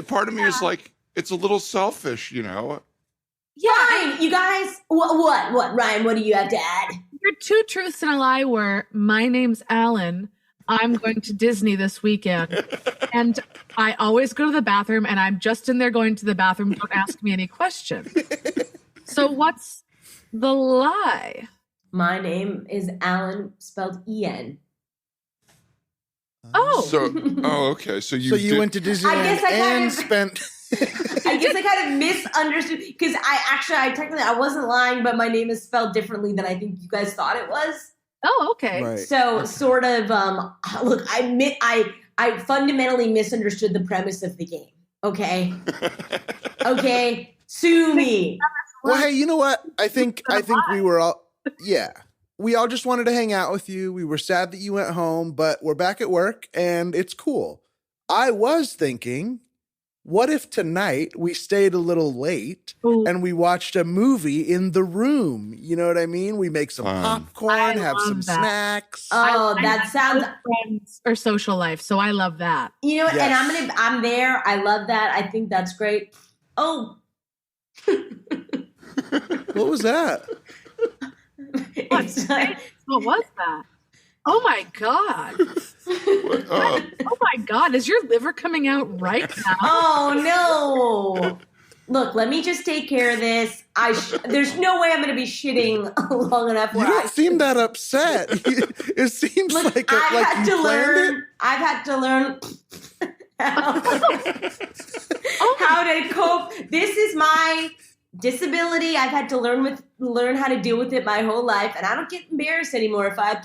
part of me is like, it's a little selfish, Yeah, you guys. What, Ryan? What do you have to add? Your 2 truths and a lie were, my name's Alan. I'm going to Disney this weekend. And I always go to the bathroom, and I'm just in there going to the bathroom. Don't ask me any questions. So what's the lie? My name is Alan, spelled E-N. Oh. Okay. So you went to Disneyland and spent. I guess I kind of misunderstood because I wasn't lying, but my name is spelled differently than I think you guys thought it was. Oh, okay. Right. So sort of, look, I fundamentally misunderstood the premise of the game. Okay. Okay. Sue me. Well, hey, you know what? I think we were all, we all just wanted to hang out with you. We were sad that you went home, but we're back at work and it's cool. I was thinking, what if tonight we stayed a little late and we watched a movie in the room? You know what I mean? We make some popcorn, have some snacks. Oh, that sounds friends or social life. So I love that. You know what? Yes. And I'm there. I love that. I think that's great. Oh. What was that? What was that? Oh my God. Oh my God. Is your liver coming out right now? Oh no. Look, let me just take care of this. There's no way I'm going to be shitting long enough. You don't seem that upset. It seems like you planned it. I've had to learn how to cope. This is my disability. I've had to learn how to deal with it my whole life, and I don't get embarrassed anymore if I.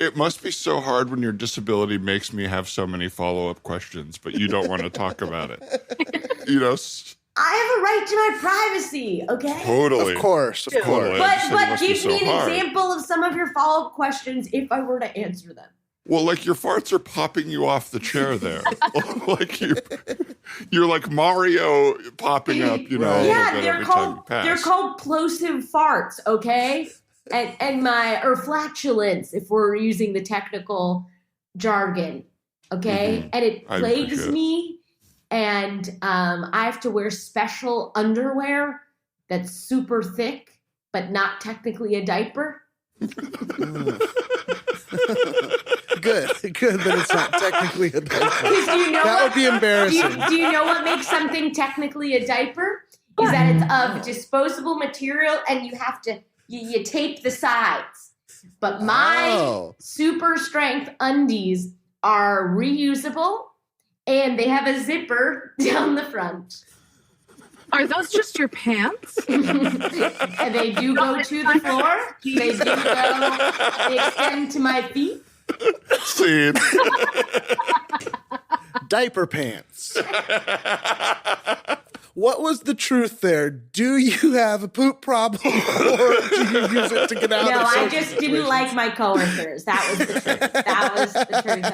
It must be so hard when your disability makes me have so many follow-up questions, but you don't want to talk about it. I have a right to my privacy, okay? Totally. Of course. Totally. But give me an example of some of your follow-up questions if I were to answer them. Well, like your farts are popping you off the chair there. Like you're like Mario popping up, Yeah, they're called plosive farts, okay? or flatulence, if we're using the technical jargon, okay? Mm-hmm. And it plagues me, and I have to wear special underwear that's super thick, but not technically a diaper. Good that it's not technically a diaper. That would be embarrassing. Do you know what makes something technically a diaper? Is that it's of disposable material, and you have to you tape the sides. But my super strength undies are reusable, and they have a zipper down the front. Are those just your pants? And they do go to the floor. They extend to my feet. Scene. Diaper pants. What was the truth there? Do you have a poop problem, or do you use it to get out No, of I just didn't like my coworkers. That was the truth. That was the truth of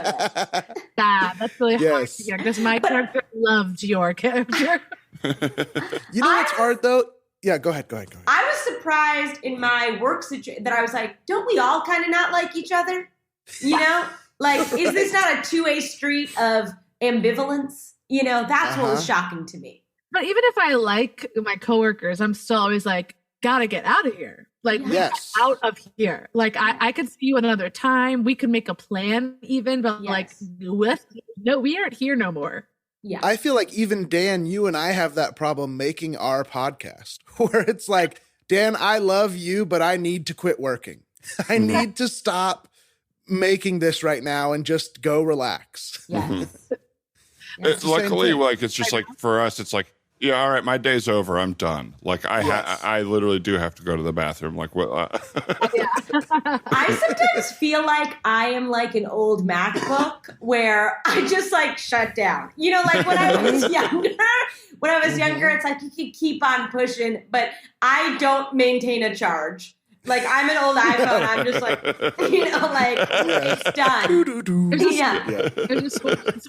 it. That's really hard to hear, because my character loved your character. You know what's hard, though? Yeah, go ahead. I was surprised in my work situation that I was like, don't we all kind of not like each other? You know? Like, is this not a two-way street of ambivalence? That's what was shocking to me. But even if I like my coworkers, I'm still always like, gotta get out of here. Like, yes. Out of here. Like, I could see you at another time. We could make a plan even, but we aren't here no more. Yeah. I feel like even Dan, you and I have that problem making our podcast, where it's like, Dan, I love you, but I need to quit working. I need to stop making this right now and just go relax. Yes. Luckily, like, it's just like, for us, it's like, yeah, all right, my day's over. I'm done. Like I literally do have to go to the bathroom. Like what? I sometimes feel like I am like an old MacBook where I just like shut down. You know, like when I was younger, it's like you could keep on pushing, but I don't maintain a charge. Like I'm an old iPhone. I'm just like, it's done.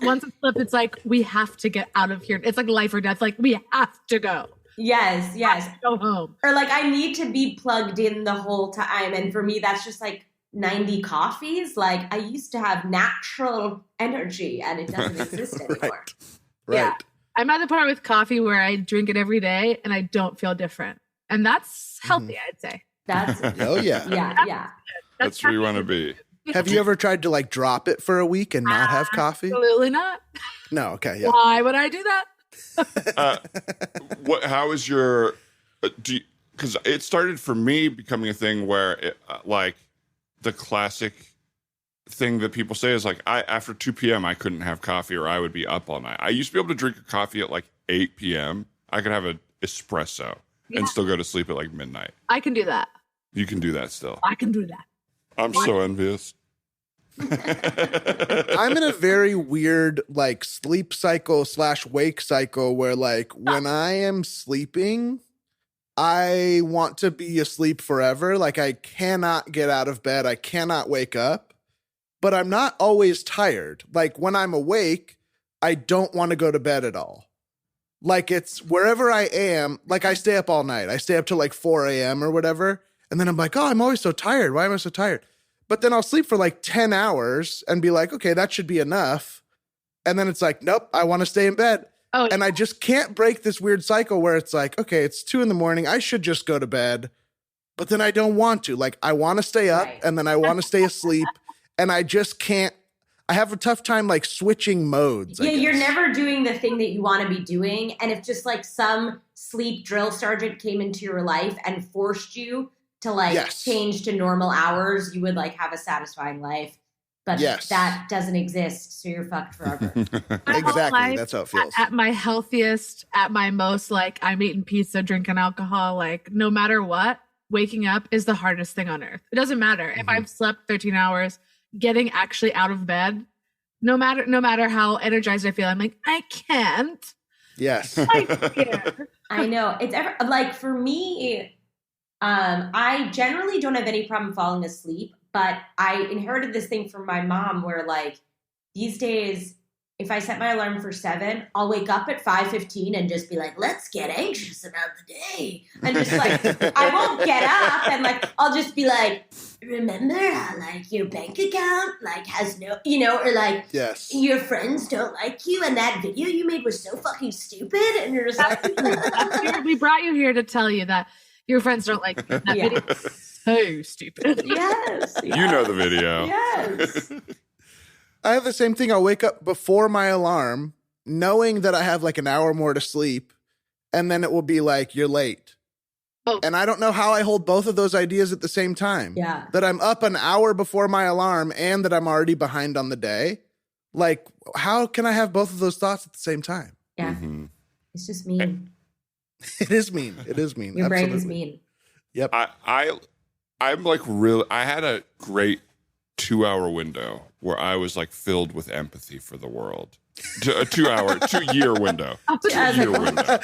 Once it's flipped, it's like, we have to get out of here. It's like life or death. Like we have to go. Yes. Go home. Or like I need to be plugged in the whole time. And for me, that's just like 90 coffees. Like I used to have natural energy and it doesn't exist anymore. Right. Yeah. I'm at the point with coffee where I drink it every day and I don't feel different. And that's healthy, I'd say. That's Oh yeah. yeah. That's where you want to be. Have you ever tried to like drop it for a week and not have coffee? Absolutely not. No. Okay. Yeah. Why would I do that? How is your? Because it started for me becoming a thing where, like, the classic thing that people say is like, after 2 p.m. I couldn't have coffee or I would be up all night. I used to be able to drink a coffee at like 8 p.m. I could have an espresso and still go to sleep at like midnight. I can do that. You can do that still. I can do that. I'm so envious. I'm in a very weird like sleep cycle / wake cycle where like when I am sleeping, I want to be asleep forever. Like I cannot get out of bed. I cannot wake up, but I'm not always tired. Like when I'm awake, I don't want to go to bed at all. Like it's wherever I am, like I stay up all night. I stay up till like 4 a.m. or whatever. And then I'm like, oh, I'm always so tired. Why am I so tired? But then I'll sleep for like 10 hours and be like, okay, that should be enough. And then it's like, nope, I want to stay in bed. Oh, and I just can't break this weird cycle where it's like, okay, it's 2 a.m. I should just go to bed. But then I don't want to. Like I want to stay up and then I want to stay asleep. And I just can't. I have a tough time like switching modes. Yeah, you're never doing the thing that you want to be doing. And if just like some sleep drill sergeant came into your life and forced you to like change to normal hours, you would like have a satisfying life. But that doesn't exist, so you're fucked forever. Exactly, that's how it feels. At my healthiest, at my most, like I'm eating pizza, drinking alcohol, like no matter what, waking up is the hardest thing on earth. It doesn't matter if I've slept 13 hours, getting actually out of bed, no matter how energized I feel, I'm like, I can't. Yes. I can't. I know. It's ever like for me, I generally don't have any problem falling asleep, but I inherited this thing from my mom where like these days, if I set my alarm for 7, I'll wake up at 5:15 and just be like, let's get anxious about the day. And just like, I won't get up and like, I'll just be like, remember how like your bank account like has no, or like your friends don't like you and that video you made was so fucking stupid. And you're just like, we brought you here to tell you that your friends don't like you. That video is so stupid. Yes. You know the video. Yes. I have the same thing. I'll wake up before my alarm, knowing that I have like an hour more to sleep, and then it will be like, you're late. Oh. And I don't know how I hold both of those ideas at the same time. Yeah. That I'm up an hour before my alarm and that I'm already behind on the day. Like, how can I have both of those thoughts at the same time? Yeah. Mm-hmm. It's just mean. It is mean. It is mean. Your brain Absolutely. is mean. Yep. I'm like really, I had a great 2-hour window where I was like filled with empathy for the world. A 2-year window. 2-year window.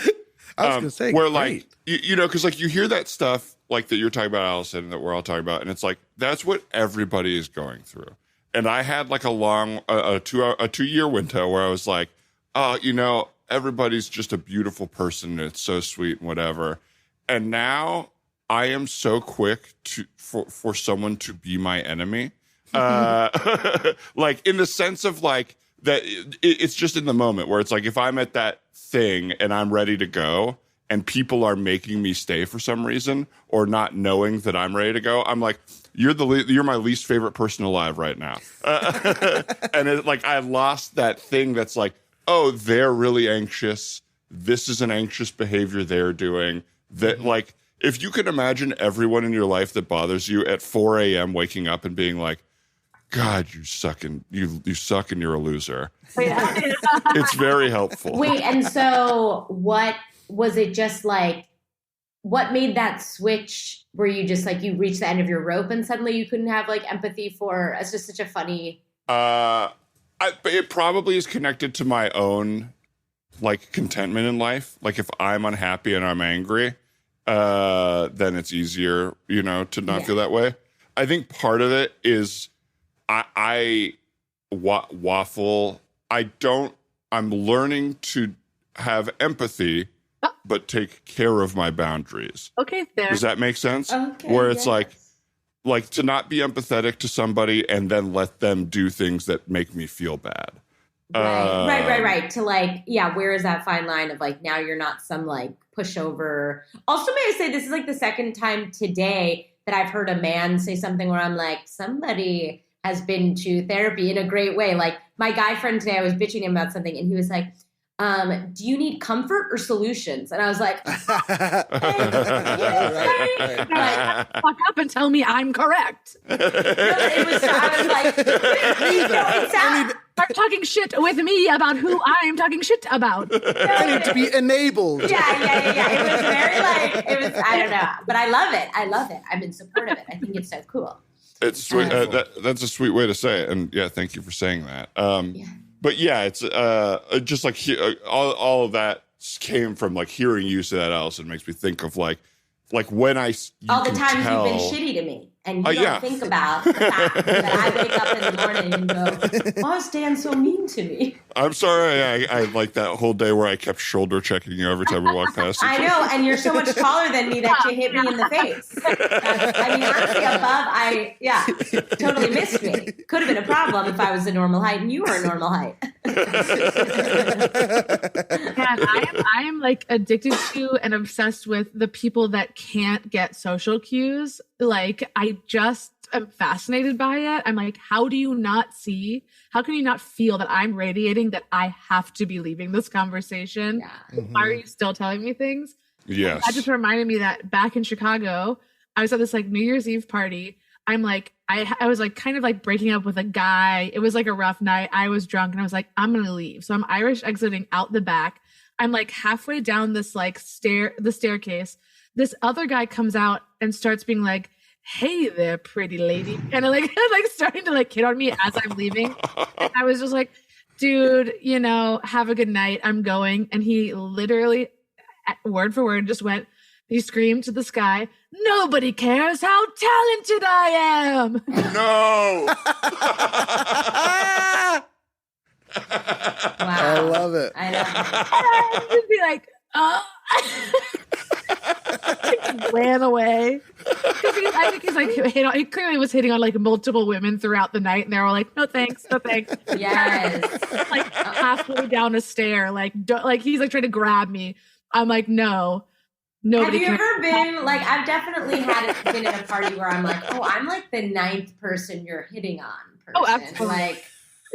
I was going to say, where great. like, because like you hear that stuff like that you're talking about, Alison, and that we're all talking about, and it's like, that's what everybody is going through. And I had like a 2-year window where I was like, everybody's just a beautiful person and it's so sweet and whatever. And now I am so quick for someone to be my enemy. Like in the sense of like that it's just in the moment where it's like if I'm at that thing and I'm ready to go and people are making me stay for some reason or not knowing that I'm ready to go, I'm like, you're my least favorite person alive right now. And it, like I lost that thing that's like, oh, they're really anxious. This is an anxious behavior they're doing. That like if you can imagine everyone in your life that bothers you at 4 a.m. waking up and being like, God, you suck and you're a loser. Yeah. It's very helpful. Wait, and so what was it just like, what made that switch where you just like, you reached the end of your rope and suddenly you couldn't have like empathy for, it's just such a funny. It probably is connected to my own like contentment in life. Like if I'm unhappy and I'm angry, then it's easier, you know, to not feel that way. I think part of it is I waffle. I'm learning to have empathy, but take care of my boundaries. Okay, fair. Does that make sense? Okay, Where it's like to not be empathetic to somebody and then let them do things that make me feel bad. Right. To like, where is that fine line of like, now you're not some like pushover. Also, may I say, this is like the second time today that I've heard a man say something where I'm like, somebody has been to therapy in a great way. Like my guy friend today, I was bitching him about something and he was like, do you need comfort or solutions? And I was like, fuck up and tell me I'm correct. Start talking shit with me about who I'm talking shit about. I need to be enabled. Yeah. It was very like, I don't know, but I love it. I'm in support of it. I think it's so cool. It's sweet. That's a sweet way to say it. And thank you for saying that. But it's just like all of that came from like hearing you say that, Alison, makes me think of like when all the times you've been shitty to me and you don't think about the fact that I wake up in the morning and go, why is Dan so mean to me? I'm sorry. I like that whole day where I kept shoulder checking you every time we walked past. I know, and you're so much taller than me that you hit me in the face. I mean, honestly, totally missed me. Could have been a problem if I was a normal height and you were a normal height. Man, I am like addicted to and obsessed with the people that can't get social cues. Like I just am fascinated by it. I'm like, how can you not feel that I'm radiating that I have to be leaving this conversation? Yeah. Why are you still telling me things? Yes. That just reminded me that back in Chicago, I was at this like New Year's Eve party. I'm like, I was like kind of like breaking up with a guy. It was like a rough night. I was drunk and I was like, I'm going to leave. So I'm Irish exiting out the back. I'm like halfway down this like the staircase. This other guy comes out and starts being like, hey there, pretty lady. And like starting to like hit on me as I'm leaving. And I was just like, dude, have a good night. I'm going. And he literally, word for word, he screamed to the sky, nobody cares how talented I am. No. Wow. I love it. I know. I'd just be like, he ran away. I think he's like, he clearly was hitting on like multiple women throughout the night, and they were all like, no thanks. Yes. Like halfway down a stair, like he's like trying to grab me. I'm like, no. Nobody. Have you ever been like? I've definitely been at a party where I'm like, oh, I'm like the 9th person you're hitting on. Oh, absolutely. Like,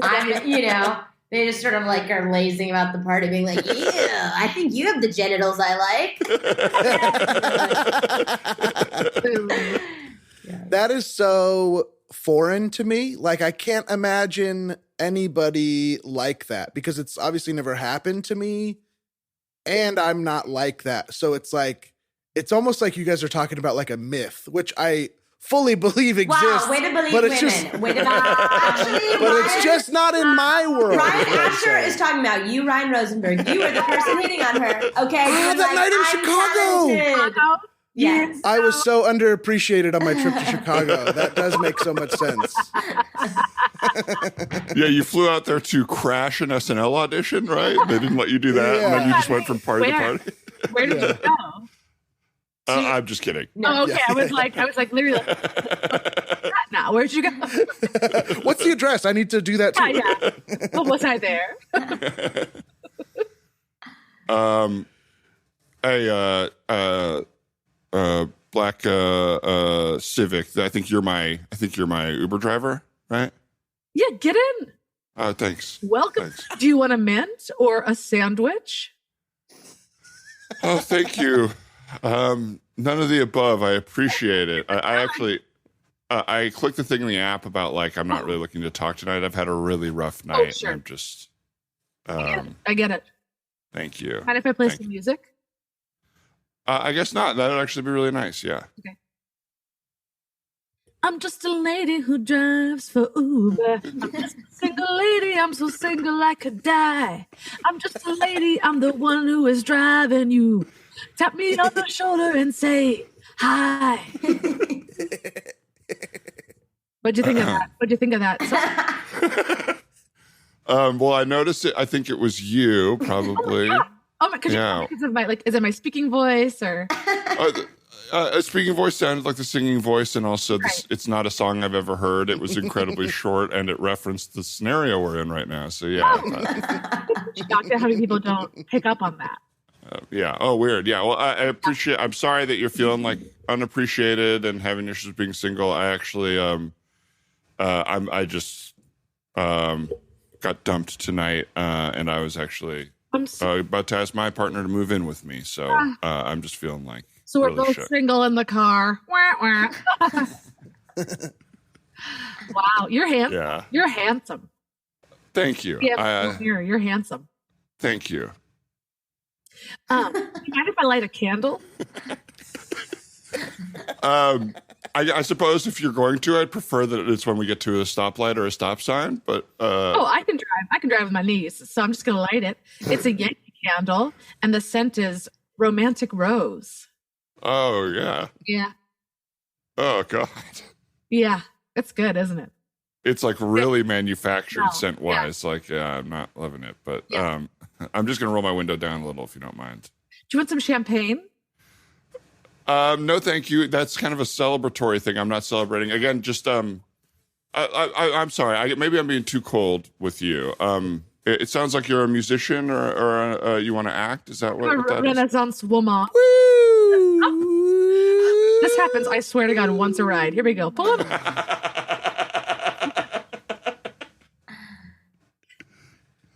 I'm, they just sort of like are lazing about the party, being like, yeah, I think you have the genitals I like. That is so foreign to me. Like, I can't imagine anybody like that because it's obviously never happened to me. And I'm not like that. So it's like, it's almost like you guys are talking about like a myth, which I fully believe exists. Wow, way to believe but women. it's just, Actually, but it's just not in my world. Ryan Asher is talking about you, Ryan Rosenberg. You were the person hitting on her. Okay. Ah, that night in Chicago. Yes. I was so underappreciated on my trip to Chicago. That does make so much sense. Yeah, you flew out there to crash an SNL audition, right? They didn't let you do that, and then you just went from party to party. Where did you go? I'm just kidding. No, okay. I was like literally now. Where'd you go? What's the address? I need to do that too. Yeah. Well, was I there? Black Civic. I think you're my Uber driver, right? Yeah, get in. Thanks. Welcome. Thanks. Do you want a mint or a sandwich? Oh, thank you. None of the above. I appreciate it. I actually, I clicked the thing in the app about like, I'm not really looking to talk tonight. I've had a really rough night. Oh, sure. I'm just, I get it. Thank you. Mind if I play some music? I guess not. That would actually be really nice. Yeah. Okay. I'm just a lady who drives for Uber. I'm just a single lady. I'm so single I could die. I'm just a lady. I'm the one who is driving you. Tap me on the shoulder and say hi. What'd you think of that? What'd you think of that? Well, I noticed it. I think it was you, probably. Oh my gosh! Yeah. Is it my speaking voice or? A speaking voice sounded like the singing voice, and also it's not a song I've ever heard. It was incredibly short, and it referenced the scenario we're in right now. So yeah. Shocked at how many people don't pick up on that. Yeah. Oh, weird. Yeah. Well, I appreciate. I'm sorry that you're feeling like unappreciated and having issues being single. I actually, I just got dumped tonight, and I was actually about to ask my partner to move in with me. So I'm just feeling like. So we're really both shook. single in the car. Wow, you're handsome. Yeah. You're handsome. Thank you. You're handsome. Thank you. Do you mind if I light a candle? I suppose if you're going to, I'd prefer that it's when we get to a stoplight or a stop sign. But I can drive. I can drive with my knees, so I'm just gonna light it. It's a Yankee candle, and the scent is romantic rose. Oh yeah. Yeah. Oh God. Yeah, it's good, isn't it? It's like really manufactured scent wise. Like, I'm not loving it, but I'm just gonna roll my window down a little if you don't mind. Do you want some champagne? No, thank you. That's kind of a celebratory thing. I'm not celebrating. Again, just I'm sorry. Maybe I'm being too cold with you. It sounds like you're a musician or you want to act. Is that what that is? Renaissance woman. This happens, I swear to God, once a ride. Here we go. Pull him.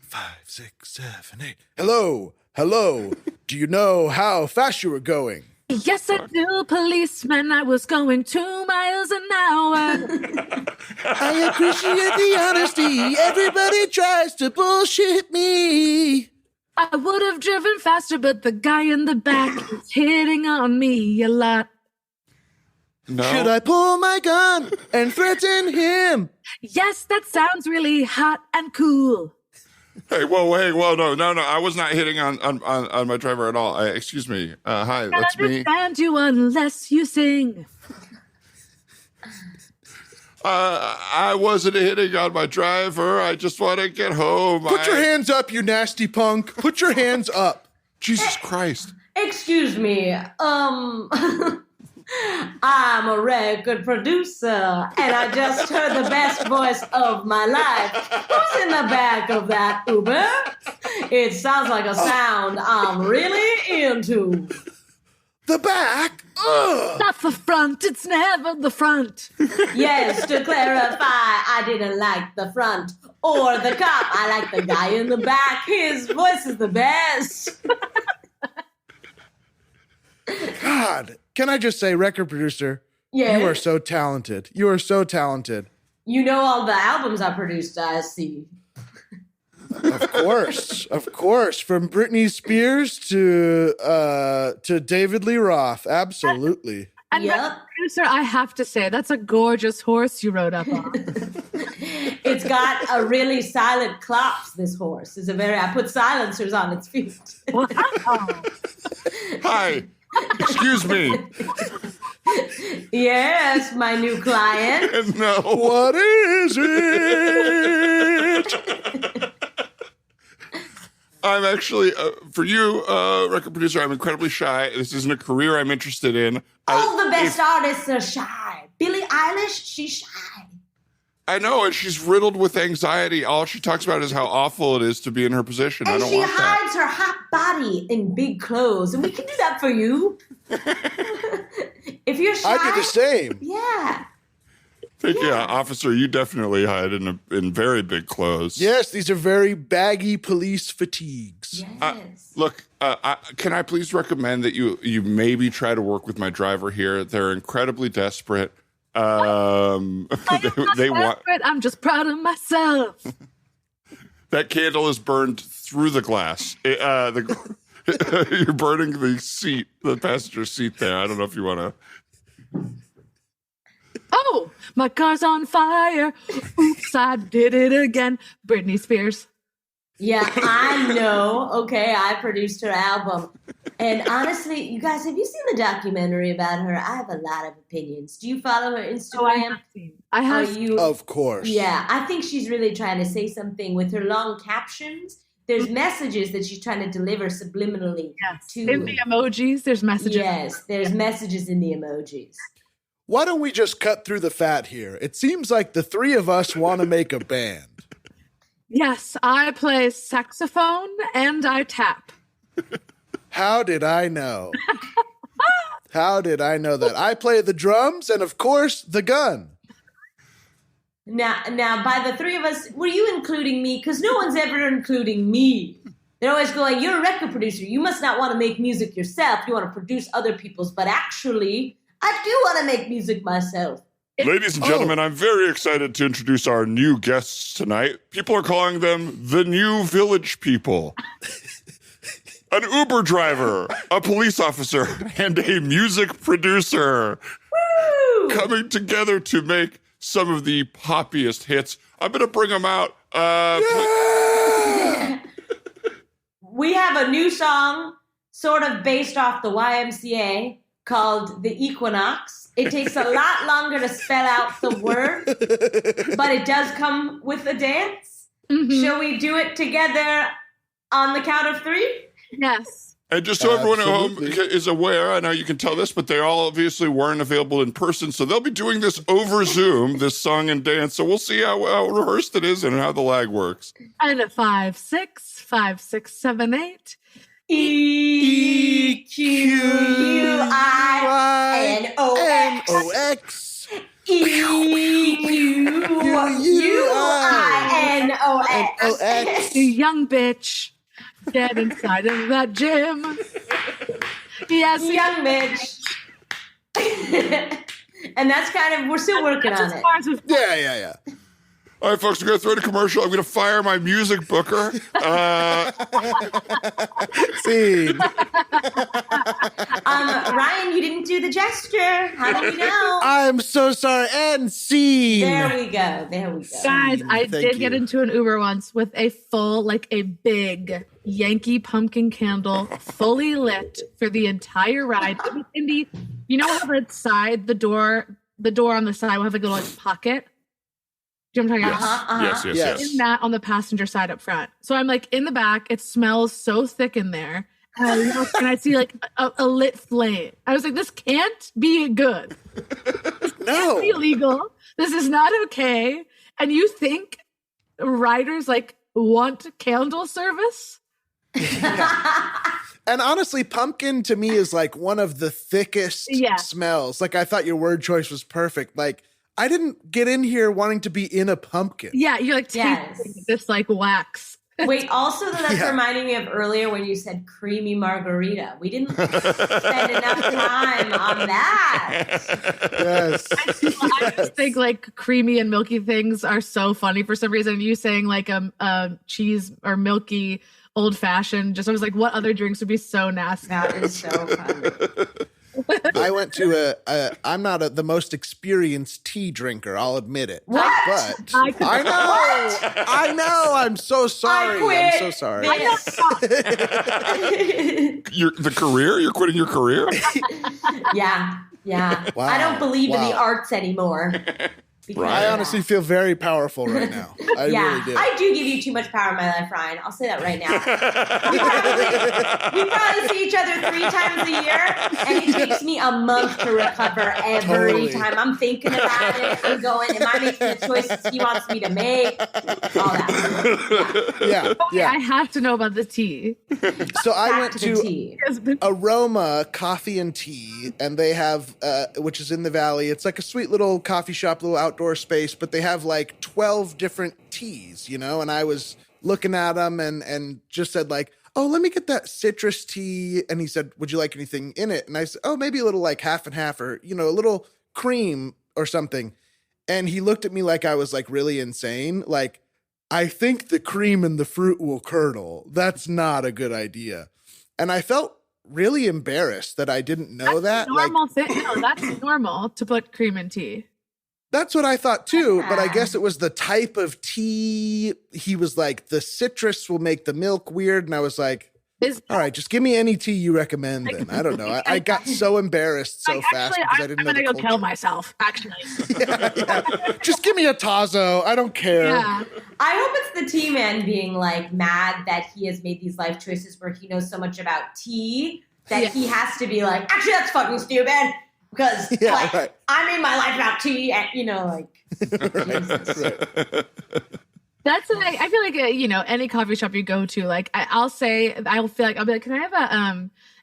5, 6, 7, 8. Hello. Do you know how fast you were going? Yes, I do, policeman. I was going 2 miles an hour. I appreciate the honesty. Everybody tries to bullshit me. I would have driven faster, but the guy in the back is hitting on me a lot. No. Should I pull my gun and threaten him? Yes, that sounds really hot and cool. Hey, whoa, no. I was not hitting on my driver at all. Excuse me. Hi, that's me. I understand you unless you sing. I wasn't hitting on my driver. I just want to get home. Put your hands up, you nasty punk. Put your hands up. Jesus Christ. Excuse me. I'm a record producer, and I just heard the best voice of my life. Who's in the back of that Uber? It sounds like a sound I'm really into. The back? Ugh. Not the front. It's never the front. Yes, to clarify, I didn't like the front or the cop. I like the guy in the back. His voice is the best. God, can I just say, record producer, Yes. you are so talented. You are so talented. You know all the albums I produced, I see. Of course. From Britney Spears to David Lee Roth. Absolutely. And Yep. producer, I have to say, that's a gorgeous horse you rode up on. It's got a really silent claps, this horse. I put silencers on its feet. Wow. Hi. Excuse me. Yes, my new client. No. What is it? I'm actually, for you, record producer, I'm incredibly shy. This isn't a career I'm interested in. All the best artists are shy. Billie Eilish, she's shy. I know, and she's riddled with anxiety. All she talks about is how awful it is to be in her position. And I don't she want that. hides her hot body in big clothes, and we can do that for you. If you're shy, I did the same. Yeah. Yeah, officer, you definitely hide in very big clothes. Yes, these are very baggy police fatigues. Yes. Look, can I please recommend that you maybe try to work with my driver here? They're incredibly desperate. They want. I'm just proud of myself. That candle is burned through the glass. You're burning the passenger seat there. I don't know if you want to. Oh, my car's on fire. Oops, I did it again. Britney Spears. Yeah, I know. Okay, I produced her album. And honestly, you guys, have you seen the documentary about her? I have a lot of opinions. Do you follow her Instagram? Oh, I have seen. I have. Are you? Of course. Yeah, I think she's really trying to say something with her long captions. There's messages that she's trying to deliver subliminally. Yes. To, in the emojis, there's messages. Yes, there's messages in the emojis. Why don't we just cut through the fat here? It seems like the three of us want to make a band. Yes, I play saxophone and I tap. How did I know? How did I know that? I play the drums and, of course, the gun. Now, by the three of us, were you including me? Because no one's ever including me. They're always going, you're a record producer. You must not want to make music yourself. You want to produce other people's. But actually, I do want to make music myself. Ladies and gentlemen, I'm very excited to introduce our new guests tonight. People are calling them the New Village People. An Uber driver, a police officer, and a music producer. Woo! Coming together to make some of the poppiest hits. I'm going to bring them out. We have a new song sort of based off the YMCA called The Equinox. It takes a lot longer to spell out the word, but it does come with a dance. Mm-hmm. Shall we do it together on the count of 3? Yes. And just so everyone at home is aware, I know you can tell this, but they all obviously weren't available in person, so they'll be doing this over Zoom, this song and dance. So we'll see how rehearsed it is and how the lag works. And a 5, 6, 5, 6, 7, 8. EQUINOX. EQUINOX. You young bitch. Get inside of that gym. Yes, young bitch. And that's kind of, we're still working on it. Yeah. All right, folks, we're going to throw in a commercial. I'm going to fire my music booker. Scene. Ryan, you didn't do the gesture. How do we know? I'm so sorry. And scene. There we go. Guys, I did get into an Uber once with a full, like a big Yankee pumpkin candle, fully lit for the entire ride. It was in the, you know how the side, the door on the side will have like a little like pocket? Do you know what I'm talking about? Yes. In that on the passenger side up front. So I'm like in the back. It smells so thick in there. And I see like a lit flame. I was like, this can't be good. This can't be legal. This is not okay. And you think riders like want candle service? And honestly, pumpkin to me is like one of the thickest smells. Like I thought your word choice was perfect. Like I didn't get in here wanting to be in a pumpkin. Yeah, you're like tasting this like wax. Wait, also that's reminding me of earlier when you said creamy margarita. We didn't spend enough time on that. Yes. I just think like creamy and milky things are so funny for some reason. You saying like cheese or milky old fashioned, I was like, what other drinks would be so nasty? That is so funny. I went to I'm not the most experienced tea drinker, I'll admit it. What? But I know. I'm so sorry. I'm so sorry. The career? You're quitting your career? Yeah. Wow. I don't believe in the arts anymore. I honestly feel very powerful right now. I really do. I do give you too much power in my life, Ryan. I'll say that right now. we probably see each other 3 times a year, and it takes me a month to recover every time. I'm thinking about it. I'm going, am I making the choices he wants me to make? All that. Yeah. I have to know about the tea. So I went to Aroma Coffee and Tea, and they have, which is in the Valley. It's like a sweet little coffee shop, little outdoor space, but they have like 12 different teas, you know, and I was looking at them and just said like, oh, let me get that citrus tea. And he said, would you like anything in it? And I said, oh, maybe a little like half and half, or, you know, a little cream or something. And he looked at me like I was like really insane. Like, I think the cream and the fruit will curdle. That's not a good idea. And I felt really embarrassed that I didn't know that's that. A normal thing. No, that's normal to put cream in tea. That's what I thought too, but I Yeah. guess it was the type of tea. He was like, the citrus will make the milk weird. And I was like, all right, just give me any tea you recommend then. I don't know. I got so embarrassed so fast because I didn't know. I'm the going to go kill culture. myself, actually. Yeah. Just give me a Tazo. I don't care. Yeah. I hope it's the tea man being like mad that he has made these life choices where he knows so much about tea that he has to be like, actually, that's fucking stupid because I made my life about tea, and Jesus. That's I feel like any coffee shop you go to, like I'll be like, can I have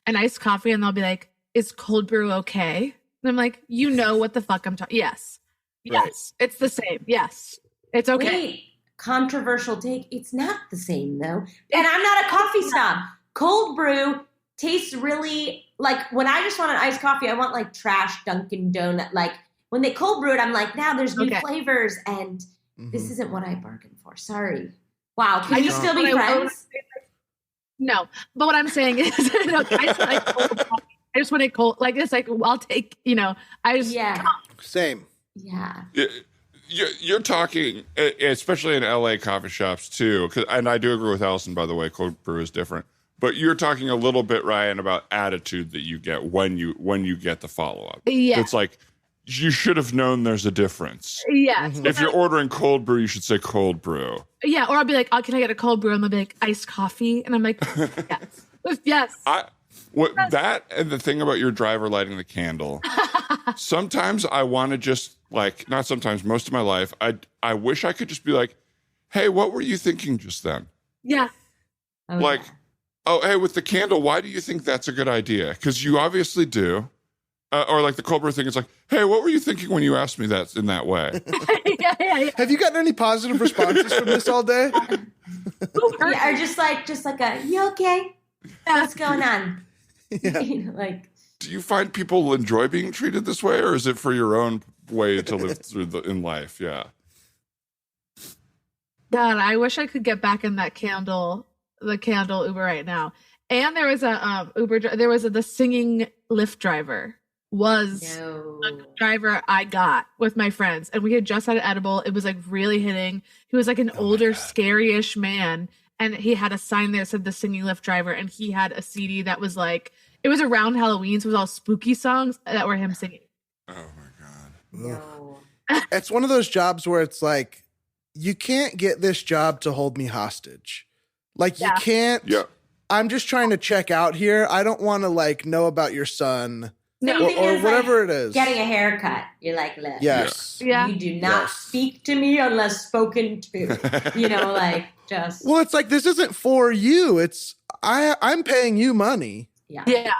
an iced coffee? And they'll be like, is cold brew okay? And I'm like, what the fuck I'm talking? Yes, it's the same. Yes, it's okay. Wait, controversial take. It's not the same though, and I'm not a coffee snob. Cold brew tastes really like when I just want an iced coffee. I want like trash Dunkin' Donut. Like when they cold brew it, I'm like, now there's new flavors and. This isn't what I bargained for. Sorry. Wow. Can you still be friends? No. But what I'm saying is, I just want it cold. Like, it's like, I'll take, Same. Yeah. You're talking, especially in LA coffee shops too, and I do agree with Alison, by the way, cold brew is different. But you're talking a little bit, Ryan, about attitude that you get when you get the follow-up. Yeah. It's like, you should have known there's a difference. Yes. If you're ordering cold brew, you should say cold brew. Yeah, or I'll be like, oh, can I get a cold brew? And they'll be like, iced coffee. And I'm like, yes. Yes. That and the thing about your driver lighting the candle, sometimes I want to just not sometimes, most of my life, I wish I could just be like, hey, what were you thinking just then? Yeah. Oh, hey, with the candle, why do you think that's a good idea? Because you obviously do. Or like the cold brew thing, it's like, hey, what were you thinking when you asked me that in that way? yeah. Have you gotten any positive responses from this all day? Or just like a, you okay? What's going on? Yeah. Do you find people enjoy being treated this way, or is it for your own way to live through in life? Yeah. God, I wish I could get back in that the candle Uber right now. And there was a the singing Lyft driver. The driver I got with my friends, and we had just had an edible. It was like really hitting. He was like an older, scary-ish man, and he had a sign there that said the singing Lyft driver, and he had a CD that was like, it was around Halloween, so it was all spooky songs that were him singing. Oh my God. No. It's one of those jobs where it's like, you can't get this job to hold me hostage. Like you can't. Yeah. I'm just trying to check out here. I don't want to know about your son. Same or thing as, whatever it is. Getting a haircut. You're like, look. Yes. Yeah. You do not speak to me unless spoken to. Just. Well, it's like, this isn't for you. It's, I'm paying you money. Yeah. Yeah.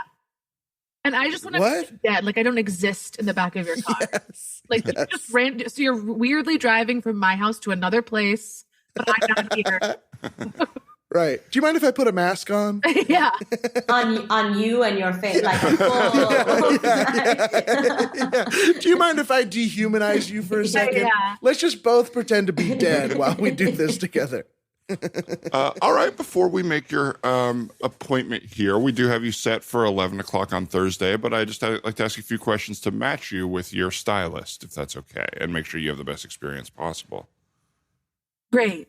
And I just want to be dead. Like, I don't exist in the back of your car. Yes. Like, you just ran. So you're weirdly driving from my house to another place, but I'm not here. Right. Do you mind if I put a mask on? Yeah. on you and your face, like full. Yeah. Do you mind if I dehumanize you for a second? Yeah. Let's just both pretend to be dead while we do this together. All right. Before we make your appointment here, we do have you set for 11 o'clock on Thursday, but I'd like to ask you a few questions to match you with your stylist, if that's okay, and make sure you have the best experience possible. Great.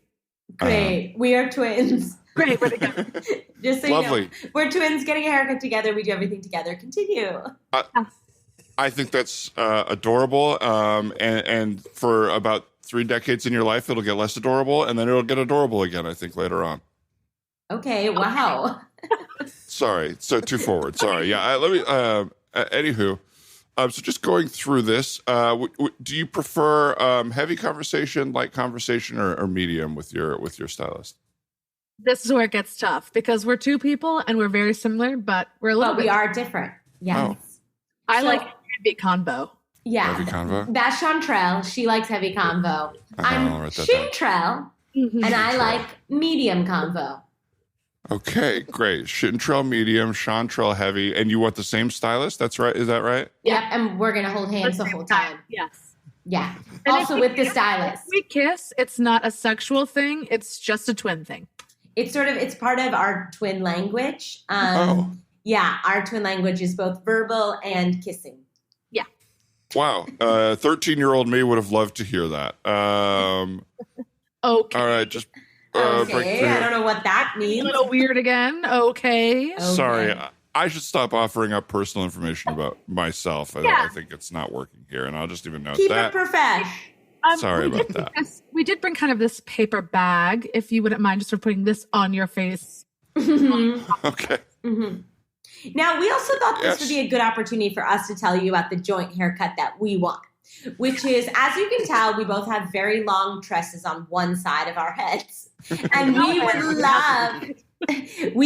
We are twins. Great. We're together. Just so Lovely. you know, we're twins getting a haircut together. We do everything together. Continue. I think that's adorable. And for about 3 decades in your life, it'll get less adorable, and then it'll get adorable again, I think, later on. Okay. Wow. Sorry. So too forward. Sorry. Yeah. Anywho. So just going through this, do you prefer heavy conversation, light conversation, or medium with your stylist? This is where it gets tough because we're two people and we're very similar, but we're a little But we are different. Yes. Oh. I like heavy convo. Yeah. Heavy convo? That's Chantrell. She likes heavy convo. I'll I'm write that down. Chantrell, and I like medium convo. Okay, great. Chantrell medium, Chantrell heavy, and you want the same stylist? That's right. Is that right? Yep, and we're gonna hold hands the whole time. Yes. Yeah. And Also with the stylist. If we kiss, it's not a sexual thing. It's just a twin thing. It's part of our twin language. Yeah, our twin language is both verbal and kissing. Yeah. Wow. 13-year-old me would have loved to hear that. Okay. All right, just Okay, I don't know what that A means. little weird again. Okay. Sorry, I should stop offering up personal information about myself. I think it's not working here, and I'll just even note Keep that. it profesh. Sorry about that. We did bring kind of this paper bag, if you wouldn't mind just sort of putting this on your face. Okay. Mm-hmm. Now, we also thought this would be a good opportunity for us to tell you about the joint haircut that we want, which is, as you can tell, we both have very long tresses on one side of our heads. And we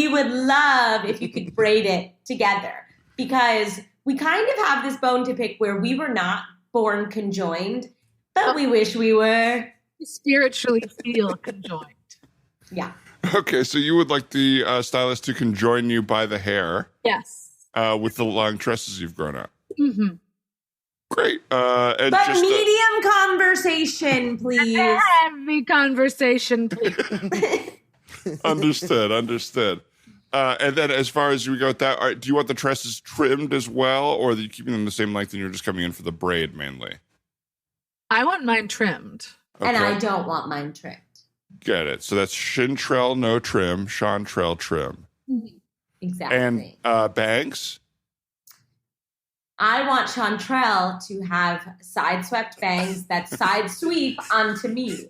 would love if you could braid it together, because we kind of have this bone to pick where we were not born conjoined, but we wish we were. Spiritually feel conjoined. Yeah. Okay, so you would like the stylist to conjoin you by the hair. Yes. With the long tresses you've grown out. Mm-hmm. Great. And But just medium conversation, please. Heavy conversation, please. Understood. And then as far as we go with that, do you want the tresses trimmed as well, or are you keeping them the same length and you're just coming in for the braid mainly? I want mine trimmed. And I don't want mine trimmed. Get it. So that's Chantrell no trim, Chantrell trim. Exactly. And bangs? I want Chantrell to have side swept bangs that side sweep onto me.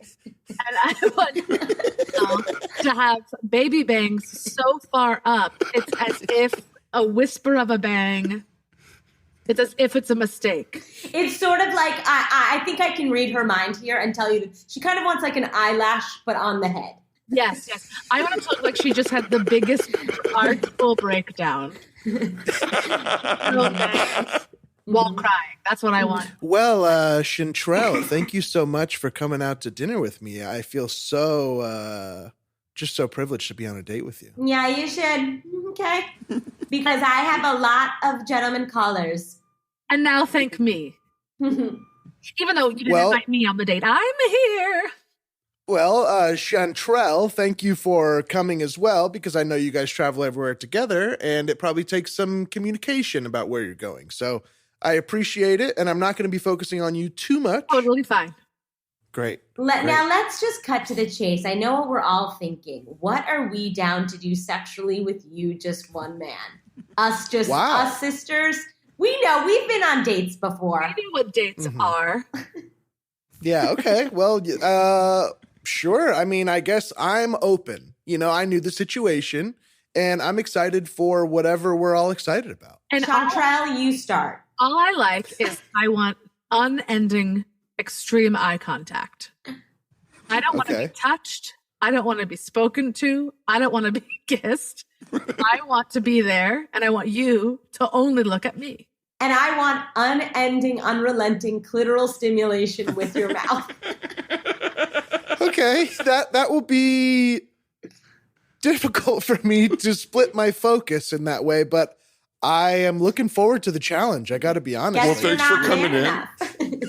And I want to have baby bangs so far up, it's as if a whisper of a bang. It's as if it's a mistake. It's sort of like, I think I can read her mind here and tell you that she kind of wants like an eyelash, but on the head. Yes. I want it to look like she just had the biggest artful breakdown. While crying. That's what I want. Well, Chantrell, thank you so much for coming out to dinner with me. I feel so, just so privileged to be on a date with you. Yeah, you should. Okay. Because I have a lot of gentlemen callers. And now thank me. Even though you didn't invite me on the date, I'm here. Well, Chantrell, thank you for coming as well, because I know you guys travel everywhere together, and it probably takes some communication about where you're going. So I appreciate it, and I'm not going to be focusing on you too much. Totally fine. Great. Now let's just cut to the chase. I know what we're all thinking. What are we down to do sexually with you, just one man? Us sisters? We know, we've been on dates before. I know what dates are. Yeah, okay. Well, sure. I mean, I guess I'm open. You know, I knew the situation, and I'm excited for whatever we're all excited about. And Chantrell, you start. All I like is I want unending, extreme eye contact. I don't want to be touched. I don't want to be spoken to. I don't want to be kissed. I want to be there, and I want you to only look at me. And I want unending, unrelenting clitoral stimulation with your mouth. Okay, that will be difficult for me to split my focus in that way, but I am looking forward to the challenge. I got to be honest. Well, thanks for coming in.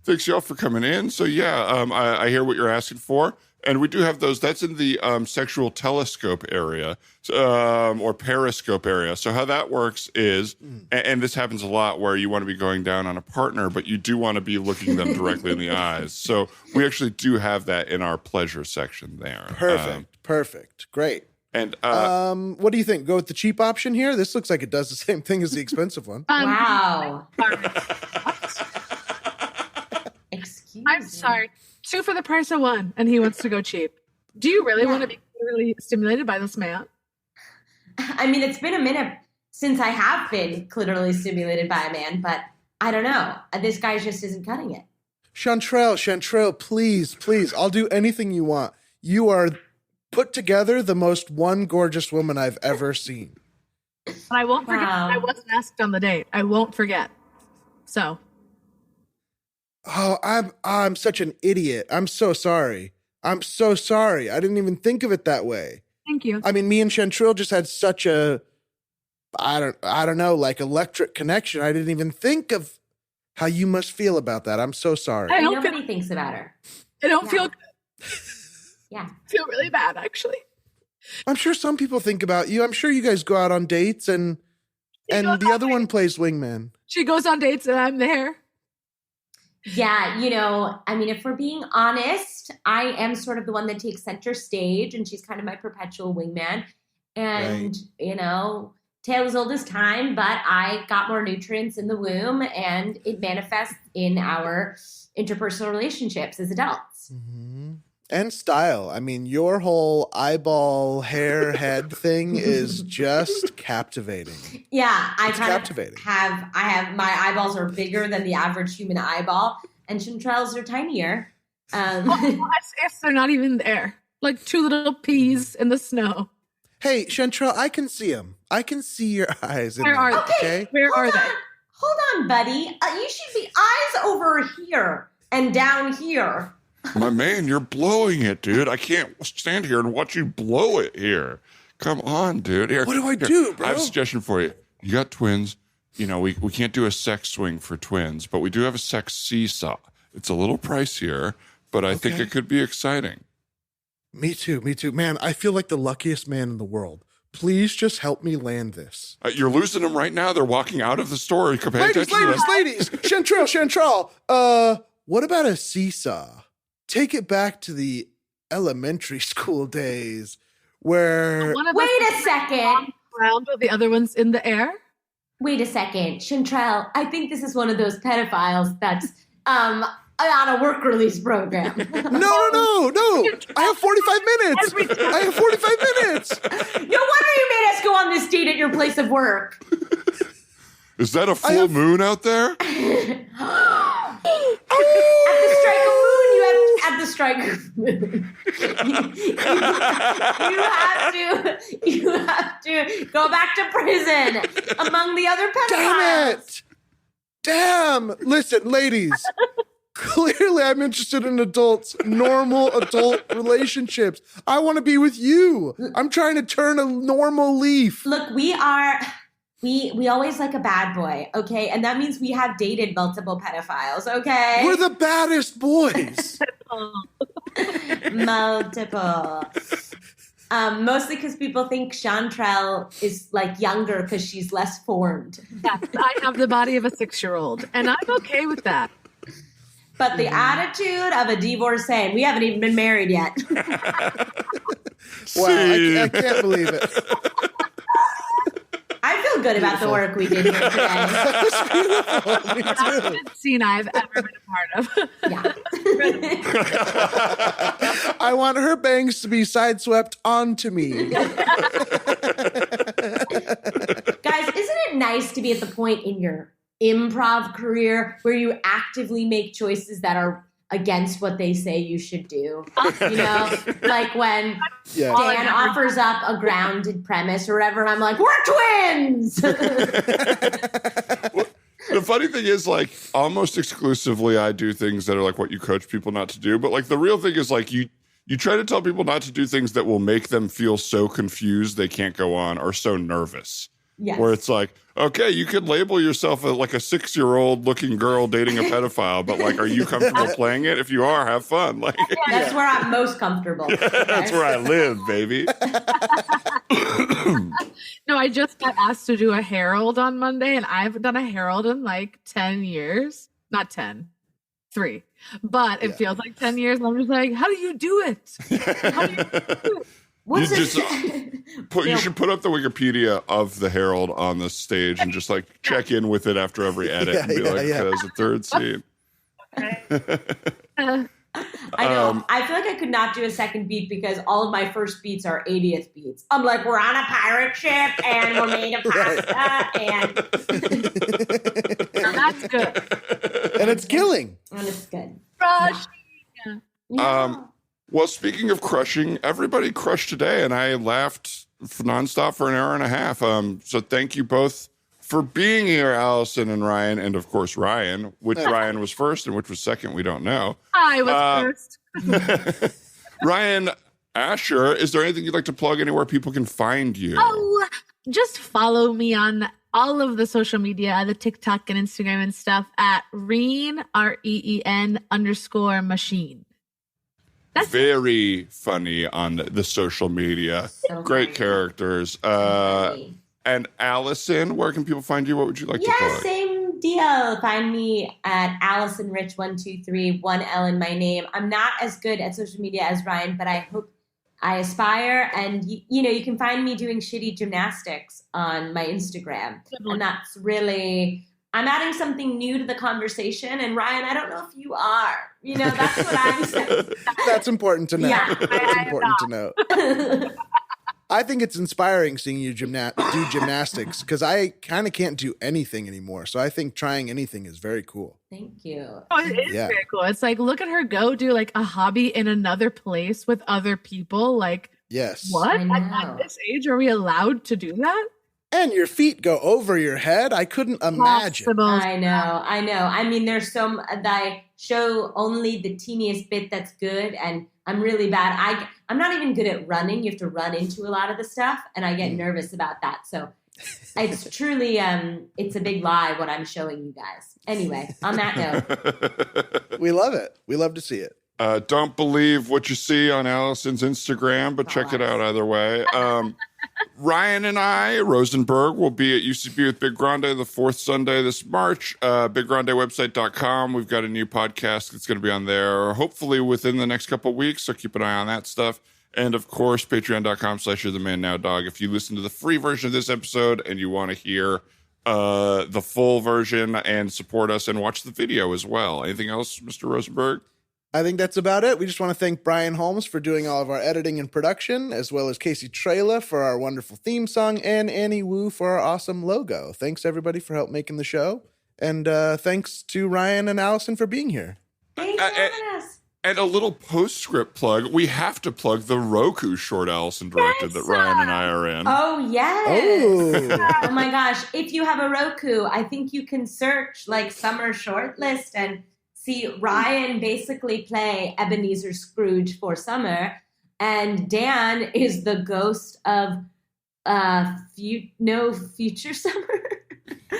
Thanks y'all for coming in. So yeah, I hear what you're asking for. And we do have those. That's in the sexual telescope area or periscope area. So how that works is, and this happens a lot where you want to be going down on a partner, but you do want to be looking them directly in the eyes. So we actually do have that in our pleasure section there. Perfect. Great. And what do you think? Go with the cheap option here? This looks like it does the same thing as the expensive one. Wow. I'm sorry. 2 for the price of 1, and he wants to go cheap. Do you really want to be clearly stimulated by this man? I mean, it's been a minute since I have been clitorally stimulated by a man, but I don't know. This guy just isn't cutting it. Chantrell, please, I'll do anything you want. You are put together the most one gorgeous woman I've ever seen. But I won't forget. I wasn't asked on the date. I won't forget. So. Oh, I'm such an idiot. I'm so sorry. I didn't even think of it that way. Thank you. I mean, me and Chantrell just had such a, I don't know, like electric connection. I didn't even think of how you must feel about that. I'm so sorry. Nobody thinks about her. I don't feel good. Yeah. I feel really bad, actually. I'm sure some people think about you. I'm sure you guys go out on dates and the other one plays wingman. She goes on dates and I'm there. Yeah, you know, I mean, if we're being honest, I am sort of the one that takes center stage, and she's kind of my perpetual wingman. And, you know, tale as old as time, but I got more nutrients in the womb, and it manifests in our interpersonal relationships as adults. Mm-hmm. And style. I mean, your whole eyeball, hair, head thing is just captivating. Yeah, I It's kind captivating. of have my eyeballs are bigger than the average human eyeball, and Chantrell's are tinier. As if they're not even there. Like two little peas in the snow. Hey, Chantrell, I can see them. I can see your eyes. Where are they? Okay, Where are they? Hold on, buddy. You should be eyes over here and down here. My man, you're blowing it, dude. I can't stand here and watch you blow it here. Come on, dude. Here, What do I do, bro? I have a suggestion for you. You got twins. You know, we can't do a sex swing for twins, but we do have a sex seesaw. It's a little pricier, but I think it could be exciting. Me too. Man, I feel like the luckiest man in the world. Please just help me land this. You're losing them right now. They're walking out of the store. Pay attention to them. Ladies. Chantrell. What about a seesaw? Take it back to the elementary school days where... Wait a second. Ground with the other ones in the air? Wait a second. Chantrell, I think this is one of those pedophiles that's on a work release program. No. I have 45 minutes. No wonder you made us go on this date at your place of work. Is that a full moon out there? At the strike of moon, you have to go back to prison among the other pedophiles. Damn. Listen, ladies. Clearly, I'm interested in normal adult relationships. I want to be with you. I'm trying to turn a normal leaf. Look, we always like a bad boy, okay? And that means we have dated multiple pedophiles, okay? We're the baddest boys. Multiple. Mostly because people think Chantrell is like younger because she's less formed. Yes, I have the body of a 6-year-old, and I'm okay with that. But the attitude of a divorcee, and we haven't even been married yet. Wow, I can't believe it. I feel good about the work we did here today. Best scene I've ever been a part of. Yeah. I want her bangs to be sideswept onto me. Guys, isn't it nice to be at the point in your improv career where you actively make choices that are against what they say you should do? You know, like when Dan offers up a grounded premise or whatever, and I'm like, we're twins! The funny thing is, like, almost exclusively I do things that are like what you coach people not to do. But like the real thing is like you try to tell people not to do things that will make them feel so confused they can't go on or so nervous. Yes. Where it's like, okay, you could label yourself as like a 6-year-old looking girl dating a pedophile, but like, are you comfortable playing it? If you are, have fun. Like, that's where I'm most comfortable. That's where I live, baby. No, I just got asked to do a Herald on Monday, and I haven't done a Herald in like 10 years. Not 10, 3. But it feels like 10 years, and I'm just like, how do you do it? How do you do it? What's you you should put up the Wikipedia of the Herald on the stage and just like check in with it after every edit and be like, there's a third scene. I know. I feel like I could not do a second beat because all of my first beats are 80th beats. I'm like, we're on a pirate ship and we're made of pasta and That's good. And it's killing. and it's good. Rush. Yeah. Well, speaking of crushing, everybody crushed today, and I laughed nonstop for an hour and a half. So thank you both for being here, Allison and Ryan, and of course Ryan. Which Ryan was first and which was second, we don't know. I was first. Ryan Asher, is there anything you'd like to plug anywhere people can find you? Oh, just follow me on all of the social media, the TikTok and Instagram and stuff at Reen, REEN _machine. very funny on the social media. So Great funny. characters. Funny. And Allison, where can people find you? What would you like to Yeah, plug? same deal. Find me at Alison Rich 123, 1L in my name. I'm not as good at social media as Ryan, but I hope I aspire. And you can find me doing shitty gymnastics on my Instagram, and that's really. I'm adding something new to the conversation, and Ryan, I don't know if you are. That's what I'm saying. That's important to know. Yeah. That's important to know. I think it's inspiring seeing you do gymnastics because I kind of can't do anything anymore. So I think trying anything is very cool. Thank you. Oh, it is very cool. It's like, look at her go do like a hobby in another place with other people. Like, yes. What? I know. At this age, are we allowed to do that? And your feet go over your head. I couldn't imagine. Possible. I know. I mean, there's I show only the teeniest bit that's good, and I'm really bad. I'm not even good at running. You have to run into a lot of the stuff, and I get nervous about that. So it's truly, it's a big lie what I'm showing you guys. Anyway, on that note. We love it. We love to see it. Don't believe what you see on Allison's Instagram, but check it out either way. Ryan and I, Rosenberg, will be at UCB with Big Grande the fourth Sunday this March. BigGrandeWebsite.com. We've got a new podcast that's going to be on there, hopefully within the next couple of weeks. So keep an eye on that stuff. And of course, Patreon.com/You're the Man Now Dog. If you listen to the free version of this episode and you want to hear the full version and support us and watch the video as well. Anything else, Mr. Rosenberg? I think that's about it. We just want to thank Brian Holmes for doing all of our editing and production, as well as Casey Trela for our wonderful theme song, and Annie Wu for our awesome logo. Thanks, everybody, for help making the show. And thanks to Ryan and Allison for being here. Thanks for having us. And a little postscript plug. We have to plug the Roku short Allison directed that Ryan and I are in. Oh, yes. Oh. Oh, my gosh. If you have a Roku, I think you can search like summer shortlist and see Ryan basically play Ebenezer Scrooge for summer. And Dan is the ghost of future summer.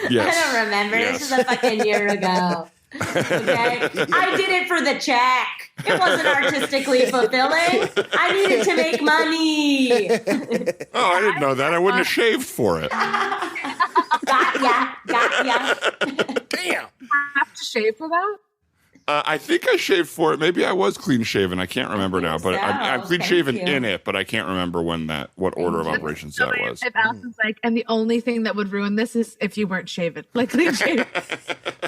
Yes. I don't remember. Yes. This is a fucking year ago. Okay, I did it for the check. It wasn't artistically fulfilling. I needed to make money. Oh, I didn't know that. I wouldn't have shaved for it. Got ya. Damn. Have to shave for that? I think I shaved for it. Maybe I was clean shaven. I can't remember now, but so. I'm clean Thank shaven you. in it, but I can't remember what order of operations that was. If Allison's like, and the only thing that would ruin this is if you weren't shaven. Like clean shaven.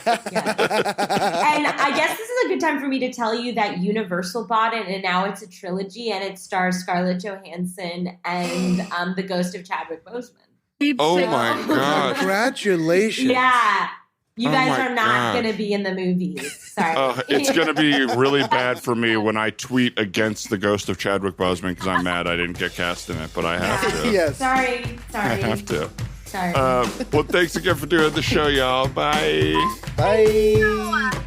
Yeah. And I guess this is a good time for me to tell you that Universal bought it, and now it's a trilogy, and it stars Scarlett Johansson and the ghost of Chadwick Boseman. Oh my gosh. Congratulations. Yeah. You Oh guys my are not God. going to be in the movies. Sorry. It's going to be really bad for me when I tweet against the ghost of Chadwick Boseman because I'm mad I didn't get cast in it, but I have to. Yes. Sorry. I have to. Sorry. Well, thanks again for doing the show, y'all. Bye. Bye.